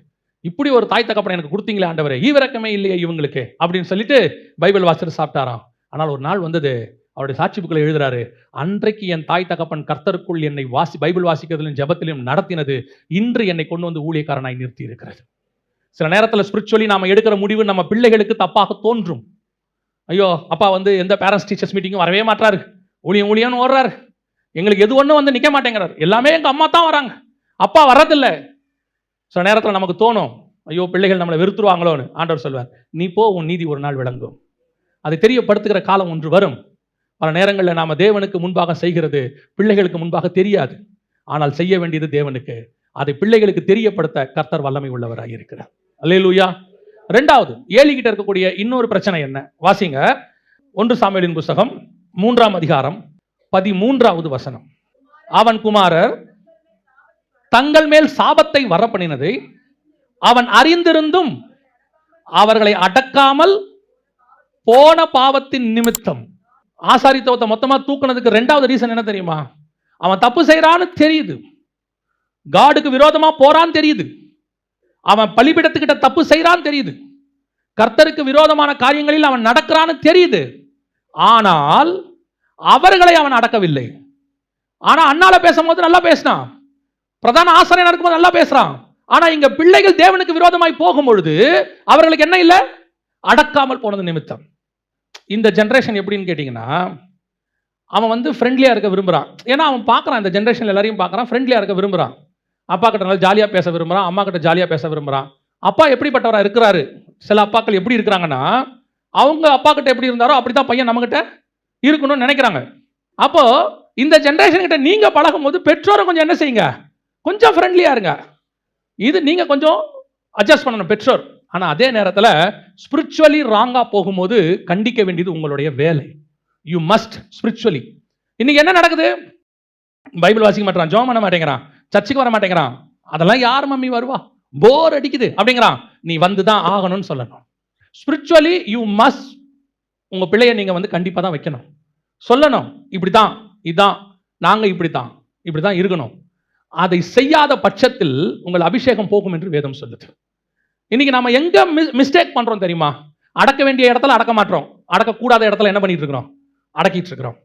இப்படி ஒரு தாய் தகப்பனை எனக்கு கொடுத்தீங்களே ஆண்டவரே, ஈவிரக்கமே இல்லையே இவங்களுக்கு அப்படின்னு சொல்லிட்டு பைபிள் வாசிட்டு சாப்பிட்டாராம். ஆனால் ஒரு நாள் வந்தது, அவருடைய சாட்சி புக்கில் எழுதுறாரு, அன்றைக்கு என் தாய் தகப்பன் கர்த்தருக்குள் என்னை பைபிள் வாசிக்கிறதிலும் ஜெபத்திலும் நடத்தினது இன்று என்னை கொண்டு வந்து ஊழியக்காரனாய் நிறுத்தி இருக்கிறது. சில நேரத்தில் ஸ்பிரிச்சுவலி நாம எடுக்கிற முடிவு நம்ம பிள்ளைகளுக்கு தப்பாக தோன்றும். ஐயோ அப்பா எந்த பேரண்ட்ஸ் டீச்சர்ஸ் மீட்டிங்கும் வரவே மாட்டாரு, ஊழியன்னு ஓடுறாரு, எங்களுக்கு எது ஒன்றும் நிற்க மாட்டேங்கிறார், எல்லாமே எங்கள் அம்மா தான் வராங்க, அப்பா வர்றதில்லை. சில நேரத்தில் நமக்கு தோணும், ஐயோ பிள்ளைகள் நம்மளை வெறுத்துருவாங்களோன்னு ஆண்டவர் சொல்வார், நீ போ, உன் நீதி ஒரு நாள் விளங்கும். அதை தெரியப்படுத்துகிற காலம் ஒன்று வரும். பல நேரங்களில் நாம தேவனுக்கு முன்பாக செய்கிறது பிள்ளைகளுக்கு முன்பாக தெரியாது. ஆனால் செய்ய வேண்டியது தேவனுக்கு. அதை பிள்ளைகளுக்கு தெரியப்படுத்த கர்த்தர் வல்லமை உள்ளவராக இருக்கிறார். அல்லேலூயா. இரண்டாவது, ஏலி கிட்ட இருக்கக்கூடிய இன்னொரு பிரச்சனை என்ன? வாசிங்க 1 சாமுவேலின் புஸ்தகம் 3ஆம் அதிகாரம் 13வது வசனம். அவன் குமாரர் தங்கள் மேல் சாபத்தை வரப்பண்ணினதை அவன் அறிந்திருந்தும் அவர்களை அடக்காமல் போன பாவத்தின் நிமித்தம். ஆசாரித்துவத்தை மொத்தமா தூக்குனதுக்கு 2வது ரீசன் என்ன தெரியுமா? அவன் தப்பு செய்யறான்னு தெரியுது, காடுக்கு விரோதமா போறான்னு தெரியுது, அவன் பலிபீடத்துக்கிட்ட தப்பு செய்யறான்னு தெரியுது, கர்த்தருக்கு விரோதமான காரியங்களில் அவன் நடக்கிறான்னு தெரியுது. ஆனால் அவர்களை அவன் அடக்கவில்லை. ஆனா அண்ணால பேசும்போது நல்லா பேசினான், பிரதான ஆசாரியன் இருக்கும்போது நல்லா பேசுறான். ஆனா இங்க பிள்ளைகள் தேவனுக்கு விரோதமாய் போகும் பொழுது அவர்களுக்கு என்ன இல்லை? அடக்காமல் போனது நிமித்தம். இந்த ஜெனரேஷன் எப்படின்னு கேட்டீங்கன்னா, அவன் ஃப்ரெண்ட்லியா இருக்க விரும்புறான். ஏன்னா அவன் பார்க்கறான், இந்த ஜெனரேஷன் எல்லாரையும் பார்க்கறான், ஃப்ரெண்ட்லியா இருக்க விரும்புறான். அப்பா கிட்ட நல்லா ஜாலியா பேச விரும்புறான், அம்மா கிட்ட ஜாலியா பேச விரும்புறான். அப்பா எப்படிப்பட்டவரா இருக்கிறாரு? சில அப்பாக்கள் எப்படி இருக்கிறாங்கன்னா, அவங்க அப்பா கிட்ட எப்படி இருந்தாரோ அப்படித்தான் பையன் நம்ம கிட்ட இருக்கணும்னு நினைக்கிறாங்க. அப்போ இந்த ஜெனரேஷன் கிட்ட நீங்க பழகும் போது பெற்றோரை கொஞ்சம் என்ன செய்யுங்க, கொஞ்சம் ஃப்ரெண்ட்லியா இருங்க. இது நீங்க கொஞ்சம் அட்ஜஸ்ட் பண்ணணும் பெற்றோர். ஆனா அதே நேரத்தில் ஸ்பிரிச்சுவலி ராங்கா போகும்போது கண்டிக்க வேண்டியது உங்களுடைய வேலை. You must spiritually. இன்னைக்கு என்ன நடக்குது? பைபிள் வாசிக்க மாட்டேறான், ஜெபம் பண்ண மாட்டேங்கிறான், சர்ச்சுக்கு வர மாட்டேங்கிறான். அதெல்லாம் யார் மம்மி வருவா, போர் அடிக்குது அப்படிங்கிறான். நீ வந்து தான் ஆகணும்னு சொல்லணும். Spiritually you must. உங்க பிள்ளைய நீங்க கண்டிப்பா தான் வைக்கணும், சொல்லணும், இப்படிதான், இதான் நாங்க இப்படிதான் இருக்கணும். அதை செய்யாத பட்சத்தில் உங்கள் அபிஷேகம் போகும் என்று வேதம் சொல்லுது. இன்னைக்கு நாம எங்க மிஸ்டேக் பண்றோம் தெரியுமா? அடக்க வேண்டிய இடத்துல அடக்க மாட்டோம், அடக்கக்கூடாத இடத்துல என்ன பண்ணிட்டு இருக்கிறோம்? அடக்கிட்டு இருக்கிறோம்.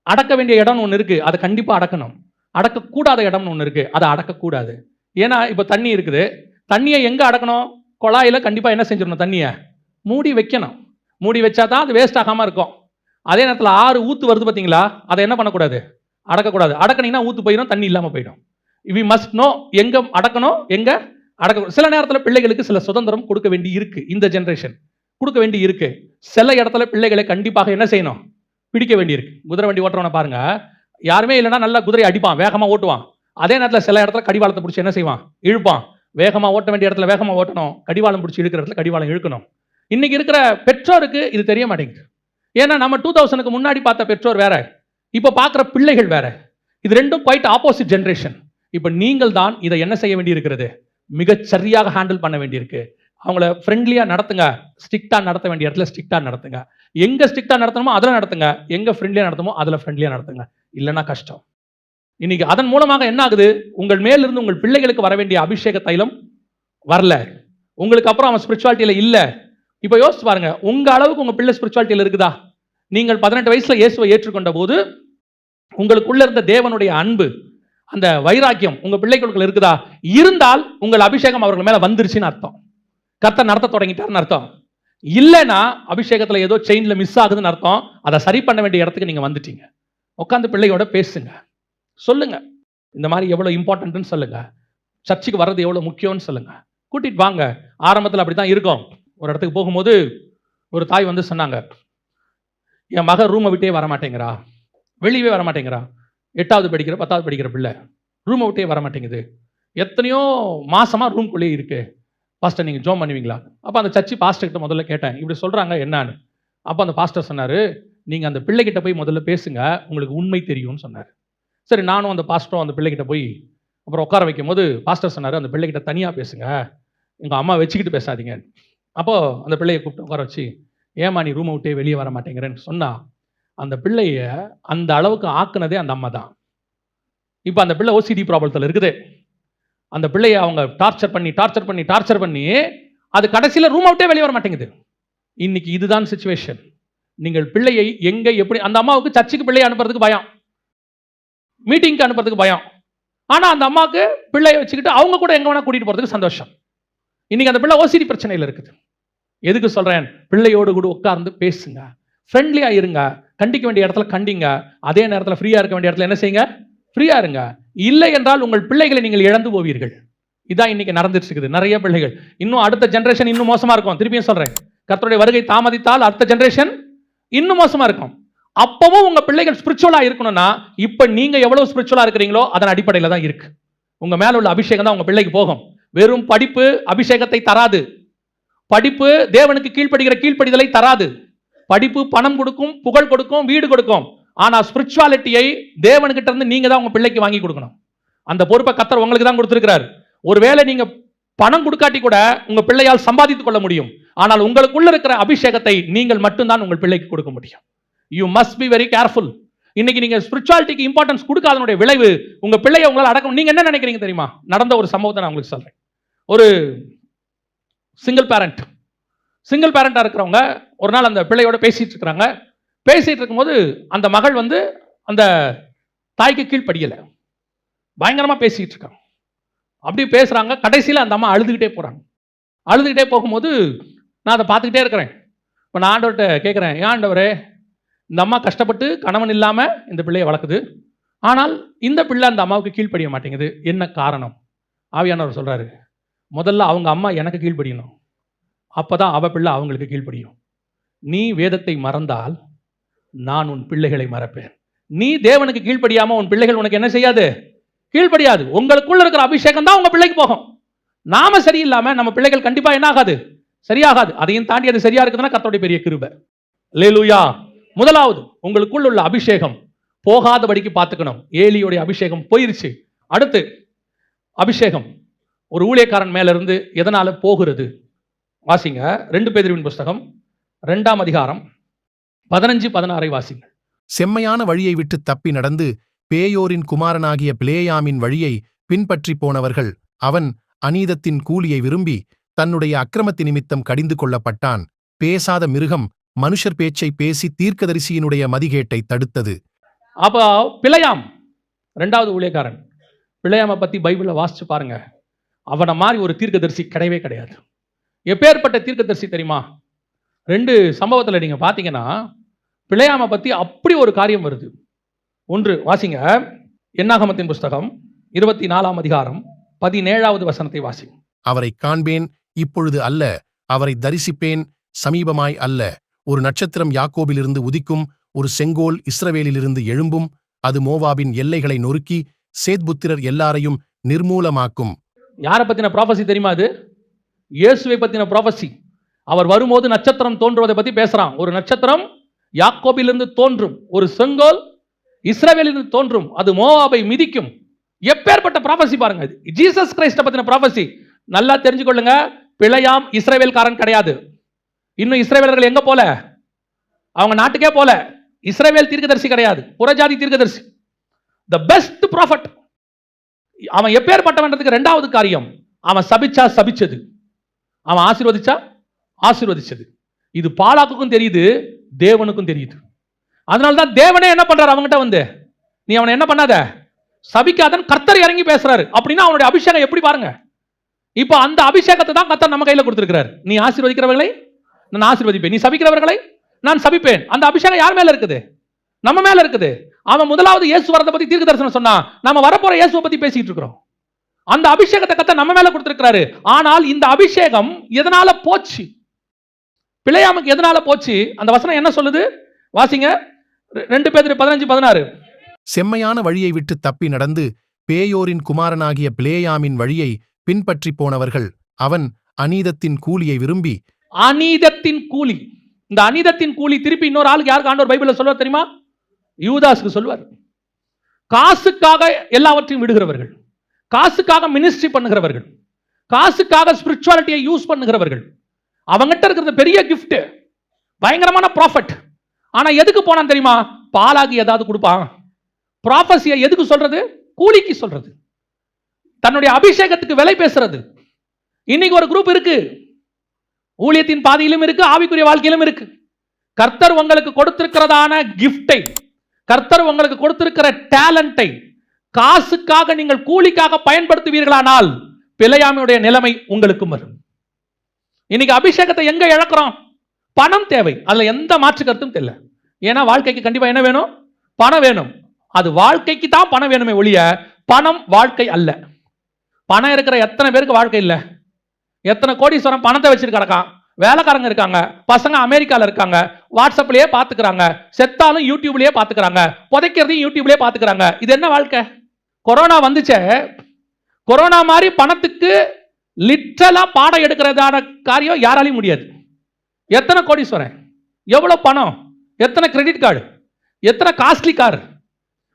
அடக்க வேண்டிய இடம் ஒன்று இருக்கு, அதை கண்டிப்பா அடக்கணும். அடக்கக்கூடாத இடம்னு ஒன்று இருக்கு, அதை அடக்கக்கூடாது. ஏன்னா இப்போ தண்ணி இருக்குது, தண்ணியை எங்க அடக்கணும்? குழாயில கண்டிப்பா என்ன செஞ்சிடணும்? தண்ணியை மூடி வைக்கணும். மூடி வச்சா தான் அது வேஸ்ட் ஆகாம இருக்கும். அதே நேரத்தில் ஆறு ஊத்து வருது பார்த்தீங்களா, அதை என்ன பண்ணக்கூடாது? அடக்கக்கூடாது. அடக்கினீங்கன்னா ஊத்து போயிடும், தண்ணி இல்லாமல் போயிடும். வி மஸ்ட் நோ எங்க அடக்கணும், எங்க அடக்க. சில நேரத்தில் பிள்ளைகளுக்கு சில சுதந்திரம் கொடுக்க வேண்டி இருக்கு, இந்த ஜெனரேஷன் கொடுக்க வேண்டி இருக்கு. சில இடத்துல பிள்ளைகளை கண்டிப்பாக என்ன செய்யணும்? பிடிக்க வேண்டி இருக்கு. குதிரை வண்டி ஓட்டுறவனை பாருங்க, யாருமே இல்லைன்னா நல்லா குதிரை அடிப்பான், வேகமா ஓட்டுவான். அதே நேரத்தில் சில இடத்துல கடிவாளத்தை பிடிச்சி என்ன செய்வான்? இழுப்பான். வேகமா ஓட்ட வேண்டிய இடத்துல வேகமா ஓட்டணும், கடிவாளம் பிடிச்சி இழுக்கிற இடத்துல கடிவாளம் இழுக்கணும். இன்னைக்கு இருக்கிற பெற்றோருக்கு இது தெரிய மாட்டேங்குது. ஏன்னா நம்ம 2000க்கு முன்னாடி பார்த்த பெற்றோர் வேற, இப்ப பார்க்குற பிள்ளைகள் வேற. இது ரெண்டும் குவைட் ஆப்போசிட் ஜெனரேஷன். இப்ப நீங்கள் தான் இதை என்ன செய்ய வேண்டி இருக்கிறது? மிகச் சரியாக ஹேண்டில் பண்ண வேண்டியிருக்கு. அவங்கள ஃப்ரெண்ட்லியா நடத்துங்க, ஸ்ட்ரிக்டா நடத்த வேண்டிய இடத்துல ஸ்ட்ரிக்டா நடத்துங்க. எங்க ஸ்ட்ரிக்டா நடத்தணுமோ அதில் நடத்துங்க, எங்க ஃப்ரெண்ட்லியா நடத்தணுமோ அதில் ஃப்ரெண்ட்லியா நடத்துங்க. இல்லைன்னா கஷ்டம். இன்னைக்கு அதன் மூலமாக என்ன ஆகுது? உங்கள் மேலிருந்து உங்கள் பிள்ளைகளுக்கு வர வேண்டிய அபிஷேக தைலம் வரல, உங்களுக்கு அப்புறம் அவன் ஸ்பிரிச்சுவாலிட்டியில இல்ல. இப்ப யோசிச்சு பாருங்க, உங்க அளவுக்கு உங்க பிள்ளை ஸ்பிரிச்சுவாலிட்டியில இருக்குதா? நீங்கள் 18 வயசுல இயேசுவை ஏற்றுக்கொண்ட போது உங்களுக்குள்ள இருந்த தேவனுடைய அன்பு, அந்த வைராக்கியம் உங்க பிள்ளைகளுக்குள்ள இருக்குதா? இருந்தால் உங்கள் அபிஷேகம் அவர்கள் மேல வந்துருச்சுன்னு அர்த்தம். கர்த்தர் நடத்த தொடங்கிட்டாருன்னு அர்த்தம். இல்லைன்னா அபிஷேகத்துல ஏதோ செயின்ல மிஸ் ஆகுதுன்னு அர்த்தம். அதை சரி பண்ண வேண்டிய இடத்துக்கு நீங்க வந்துட்டீங்க. உட்காந்து பிள்ளையோட பேசுங்க, சொல்லுங்க இந்த மாதிரி எவ்வளவு இம்பார்ட்டன்ட்னு சொல்லுங்க, சர்ச்சுக்கு வர்றது எவ்வளவு முக்கியம்னு சொல்லுங்க, கூட்டிட்டு வாங்க. ஆரம்பத்தில் அப்படித்தான் இருக்கும். ஒரு இடத்துக்கு போகும்போது ஒரு தாய் சொன்னாங்க, என் மக ரூமை விட்டே வர மாட்டேங்கிறா, வெளியவே வர மாட்டேங்கிறா, 8வது படிக்கிற 10வது படிக்கிற பிள்ளை, ரூமை விட்டே வர மாட்டேங்குது, எத்தனையோ மாசமா ரூம்குள்ளேயே இருக்கு, பாஸ்டர் நீங்க ஜோம் பண்ணுவீங்களா? அப்போ அந்த சர்ச்சு பாஸ்டர் கிட்ட முதல்ல கேட்டேன், இப்படி சொல்றாங்க என்னன்னு. அப்போ அந்த பாஸ்டர் சொன்னாரு, நீங்க அந்த பிள்ளைகிட்ட போய் முதல்ல பேசுங்க, உங்களுக்கு உண்மை தெரியும்னு சொன்னார். சரி, நானும் அந்த பாஸ்டரும் அந்த பிள்ளைகிட்ட போய் அப்புறம் உட்கார வைக்கும் போது பாஸ்டர் சொன்னார், அந்த பிள்ளைகிட்ட தனியா பேசுங்க, எங்க அம்மா வச்சுக்கிட்டு பேசாதீங்க. அப்போ அந்த பிள்ளையை கூப்பிட்டு உட்கார வச்சு, ஏமா நீ ரூமை விட்டே வெளியே வர மாட்டேங்கிறேன்னு சொன்னா, அந்த பிள்ளைய அந்த அளவுக்கு ஆக்குனதே அந்த அம்மா தான். இப்போ அந்த பிள்ளை ஓசிடி ப்ராப்ளத்தில் இருக்குது. அந்த பிள்ளையை அவங்க டார்ச்சர் பண்ணி அது கடைசியில் ரூமை விட்டே வெளியே வர மாட்டேங்குது. இன்னைக்கு இதுதான் சிச்சுவேஷன். நீங்கள் பிள்ளையை எங்க எப்படி, அந்த அம்மாவுக்கு சர்ச்சுக்கு பிள்ளையை அனுப்புறதுக்கு பயம், மீட்டிங்க்கு அனுப்புறதுக்கு பயம். ஆனா அந்த அம்மாவுக்கு பிள்ளையை வச்சுக்கிட்டு அவங்க கூட எங்க வேணா கூட்டிட்டு போறதுக்கு சந்தோஷம். இன்னைக்கு அந்த பிள்ளை ஓசிடி பிரச்சனையில் இருக்குது. எதுக்கு சொல்றேன்? பிள்ளையோடு கூட உட்கார்ந்து பேசுங்க, ஃப்ரெண்ட்லியா இருங்க, கண்டிக்க வேண்டிய இடத்துல கண்டிங்க, அதே நேரத்தில் ஃப்ரீயா இருக்க வேண்டிய இடத்துல என்ன செய்யுங்க? ஃப்ரீயா இருங்க. இல்லை என்றால் உங்கள் பிள்ளைகளை நீங்கள் இழந்து போவீர்கள். இதான் இன்னைக்கு நடந்துட்டு இருக்குது. நிறைய பிள்ளைகள் இன்னும் அடுத்த ஜெனரேஷன் இன்னும் மோசமா இருக்கும். திருப்பியும் சொல்றேன், கர்த்தருடைய வருகை தாமதித்தால் அடுத்த ஜெனரேஷன் இன்னும் மோசமா இருக்கும். அப்பவும் உங்க பிள்ளைகள் ஸ்பிரிச்சுவலா இருக்கணும்னா இப்ப நீங்க எவ்வளவு ஸ்பிரிச்சுவலா இருக்கிறீங்களோ அதன் அடிப்படையில தான் இருக்கு. உங்க மேல உள்ள அபிஷேகம் தான் உங்க பிள்ளைக்கு போகும். வெறும் படிப்பு அபிஷேகத்தை தராது. படிப்பு தேவனுக்கு கீழ்ப்படிதலை தராது. படிப்பு பணம் கொடுக்கும், புகழ் கொடுக்கும், வீடு கொடுக்கும். ஆனா ஸ்பிரிச்சுவாலிட்டியை தேவனுக்கிட்ட இருந்து நீங்க தான் உங்க பிள்ளைக்கு வாங்கி கொடுக்கணும். அந்த பொறுப்பை கர்த்தர் உங்களுக்கு தான் கொடுத்திருக்கிறார். ஒருவேளை நீங்க பணம் கொடுக்காட்டி கூட உங்க பிள்ளையால் சம்பாதித்துக் கொள்ள முடியும். ஆனால் உங்களுக்குள்ள இருக்கிற அபிஷேகத்தை நீங்கள் மட்டும்தான் உங்கள் பிள்ளைக்கு கொடுக்க முடியும். You must be very careful. இன்னைக்கு நீங்க ஸ்பிரிச்சுவாலிட்டிக்கு இம்பார்ட்டன்ஸ் கொடுக்காதனுடைய விளைவு உங்க பிள்ளையை உங்களால் அடக்கம். நீங்க என்ன நினைக்கிறீங்க தெரியுமா? நடந்த ஒரு சம்பவத்தை நான் உங்களுக்கு சொல்றேன். ஒரு சிங்கிள் பேரண்டா இருக்கிறவங்க ஒரு நாள் அந்த பிள்ளையோட பேசிட்டு இருக்கிறாங்க. பேசிட்டு இருக்கும்போது அந்த மகள் வந்து அந்த தாய்க்கு கீழ்ப்படியல, பயங்கரமா பேசிட்டு இருக்காங்க. அப்படி பேசுறாங்க. கடைசியில் அந்த அம்மா அழுதுகிட்டே போறாங்க. அழுதுகிட்டே போகும்போது நான் அதை பார்த்துக்கிட்டே இருக்கிறேன். இப்போ நான் ஆண்டவர்கிட்ட கேட்குறேன், ஏன் ஆண்டவரே இந்த அம்மா கஷ்டப்பட்டு கணவன் இல்லாமல் இந்த பிள்ளையை வளர்க்குது, ஆனால் இந்த பிள்ளை அந்த அம்மாவுக்கு கீழ்ப்படிய மாட்டேங்குது, என்ன காரணம்? ஆவியானவர் சொல்றாரு, முதல்ல அவங்க அம்மா எனக்கு கீழ்ப்படியணும், அப்பதான் அவ பிள்ளை அவங்களுக்கு கீழ்ப்படியும். நீ வேதத்தை மறந்தால் நான் உன் பிள்ளைகளை மறப்பேன். நீ தேவனுக்கு கீழ்ப்படியாம உன் பிள்ளைகள் உனக்கு என்ன செய்யாது? கீழ்ப்படியாது. உங்களுக்குள்ள இருக்கிற அபிஷேகம் தான் உங்க பிள்ளைக்கு போகும். நாம சரியில்லாம நம்ம பிள்ளைகள் கண்டிப்பா என்ன ஆகாது? சரியாகாது. அதையும் தாண்டி அது சரியா இருக்குதுன்னா கர்த்தருடைய பெரிய கிருபை. அல்லேலூயா. முதலாவது உங்களுக்குள்ள உள்ள அபிஷேகம் போகாதபடிக்கு பார்த்துக்கணும். ஏலியோடைய அபிஷேகம் போயிருச்சு. அடுத்து அபிஷேகம் ஒரு ஊழியக்காரன் மேல இருந்து எதனால போகிறது? வாசிங்க 2 பேதுருவின் புஸ்தகம் 2ஆம் அதிகாரம் 15-16 வாசிங்க. செம்மையான வழியை விட்டு தப்பி நடந்து பேயோரின் குமாரனாகிய பிலேயாமின் வழியை பின்பற்றி போனவர்கள். அவன் அநீதத்தின் கூலியை விரும்பி தன்னுடைய அக்கிரமத்தி நிமித்தம் கடிந்து கொள்ளப்பட்டான். பேசாத மிருகம் மனுஷர் பேச்சை பேசி தீர்க்கதரிசியினுடைய மதிகேட்டை தடுத்தது. அப்போ பிலேயாம் 2வது ஊழியக்காரன். பிலேயாமை பத்தி பைபிளை வாசிச்சு பாருங்க. அவனை மாதிரி ஒரு தீர்க்கதரிசி கிடையவே கிடையாது. எப்பேற்பட்ட தீர்க்கதரிசி தெரியுமா? 2 சம்பவத்தில் நீங்க பார்த்தீங்கன்னா பிலேயாமை பத்தி அப்படி ஒரு காரியம் வருது. ஒன்று வாசிங்க, என்னாகமத்தின் புஸ்தகம் 24ஆம் அதிகாரம் 17வது வசனத்தை வாசிங்க. அவரை காண்பேன், இப்பொழுது அல்ல, அவரை தரிசிப்பேன், சமீபமாய் அல்ல. ஒரு நட்சத்திரம் யாக்கோபிலிருந்து உதிக்கும், ஒரு செங்கோல் இஸ்ரவேலிலிருந்து எழும்பும், அது மோவாபின் எல்லைகளை நொறுக்கி சேத்புத்திரர் எல்லாரையும் நிர்மூலமாக்கும். யாரை பத்தின ப்ராபசி தெரியுமா? அது இயேசுவை பத்தின ப்ராபசி. அவர் வரும்போது நட்சத்திரம் தோன்றுவதை பத்தி பேசுறான். ஒரு நட்சத்திரம் யாக்கோபிலிருந்து தோன்றும், ஒரு செங்கோல் இஸ்ரவேலிலிருந்து தோன்றும், அது மோவாபை மிதிக்கும். எப்பேற்பட்ட ப்ராபசி பாருங்க. ஜீசஸ் கிரைஸ்ட பத்தின ப்ராபசி. நல்லா தெரிஞ்சுக்கொள்ளுங்க, பிலேயாம் இஸ்ரவேல்காரன் கிடையாது. இன்னும் இஸ்ரவேலர்கள் எங்க போல? அவங்க நாட்டுக்கே போல. இஸ்ரவேல் தீர்க்கதரிசி கிடையாது, புறஜாதி தீர்க்கதரிசி. The best prophet. அவன் எப்பேற்பட்டவன்றதுக்கு 2வது காரியம், அவன் சபிச்சா சபிச்சது, அவன் ஆசீர்வதிச்சா ஆசீர்வதிச்சது. இது பாலாக்குக்கும் தெரியுது, தேவனுக்கும் தெரியுது. அதனால்தான் தேவனே என்ன பண்றாரு அவங்ககிட்ட வந்து, நீ அவனை என்ன பண்ணாத, சபிக்காதன் கர்த்தர் இறங்கி பேசுறாரு. அப்படின்னா அவனுடைய அபிஷேகம் எப்படி பாருங்க. இப்போ அந்த அபிஷேகத்தை தான் கர்த்தர் நம்ம கையில கொடுத்திருக்கிறார். நீ ஆசீர்வதிக்கிறவர்களை நான் ஆசீர்வதிப்பேன், நீ சபிக்கிறவர்களை நான் சபிப்பேன். அந்த அபிஷேகம் யார் மேல இருக்குது? நம்ம மேல இருக்குது. அவன் முதலாவது இயேசு வரதை பத்தி தீர்க்க தரிசனம் சொன்னா, நம்ம வரப்போற இயேசுவை பத்தி பேசிட்டு இருக்கிறோம். அந்த அபிஷேகத்தை கர்த்தர் நம்ம மேல கொடுத்திருக்கிறாரு. ஆனால் இந்த அபிஷேகம் எதனால போச்சு? பிலேயாமுக்கு எதனால போச்சு? அந்த வசனம் என்ன சொல்லுது? வாசிங்க 2 பேதுரு 15-16. செம்மையான வழியை விட்டு தப்பி நடந்து பேயோரின் குமாரனாகிய பிலேயாமின் வழியை பின்பற்றி போனவர்கள். அவன் அநீதத்தின் கூலியை விரும்பி. அநீதத்தின் கூலி. இந்த அநீதத்தின் கூலி திருப்பி இன்னொரு ஆளுக்கு யாருக்கு ஆண்டவர் பைபிள்ல சொல்லுவார் தெரியுமா? யூதாஸுக்கு சொல்லுவார். காசுக்காக எல்லாவற்றையும் விடுகிறவர்கள், காசுக்காக மினிஸ்ட்ரி பண்ணுகிறவர்கள், காசுக்காக ஸ்பிரிச்சுவாலிட்டியை யூஸ் பண்ணுகிறவர்கள். அவங்ககிட்ட இருக்கிறது பெரிய கிஃப்ட், பயங்கரமான ப்ராஃபிட். ஆனா எதுக்கு போனான் தெரியுமா? பாலாகி ஏதாவது கொடுப்பான். ப்ராபசியை எதுக்கு சொல்றது? கூலிக்கு சொல்றது, தன்னுடைய அபிஷேகத்துக்கு விலை பேசுறது. இன்னைக்கு ஒரு குரூப் இருக்கு, ஊழியத்தின் பாதையிலும் இருக்கு, ஆவிக்குரிய வாழ்க்கையிலும் இருக்கு. கர்த்தர் உங்களுக்கு கொடுத்திருக்கிறதான கிஃப்டை, கர்த்தர் உங்களுக்கு கொடுத்திருக்கிற டேலண்டை காசுக்காக நீங்கள் கூலிக்காக பயன்படுத்துவீர்களானால் பிலேயாமினுடைய நிலைமை உங்களுக்கு வரும். இன்னைக்கு அபிஷேகத்தை எங்க இழக்கிறோம்? பணம் தேவை, அதுல எந்த மாற்று கருத்தும் தெரியல. ஏன்னா வாழ்க்கைக்கு கண்டிப்பா என்ன வேணும்? பணம் வேணும். அது வாழ்க்கைக்கு தான் பணம் வேணுமே ஒழிய பணம் வாழ்க்கை அல்ல. பணம் இருக்கிற எத்தனை பேருக்கு வாழ்க்கை இல்லை? எத்தனை கோடீஸ்வரன் பணத்தை வச்சுட்டு கிடக்கான், வேலைக்காரங்க இருக்காங்க, பசங்க அமெரிக்கால இருக்காங்க, வாட்ஸ்அப்லயே பாத்துக்கிறாங்க, செத்தாலும் யூடியூப்லயே பாத்துக்கிறாங்க, புதைக்கிறதையும் யூடியூப்லயே பாத்துக்கிறாங்க. இது என்ன வாழ்க்கை? கொரோனா வந்துச்சே, கொரோனா மாதிரி பணத்துக்கு லிட்டரலா பாடம் எடுக்கிறதான காரியம் யாராலையும் முடியாது. எத்தனை கோடீஸ்வரன், எவ்வளவு பணம், எத்தனை கிரெடிட் கார்டு, எத்தனை காஸ்ட்லி கார்,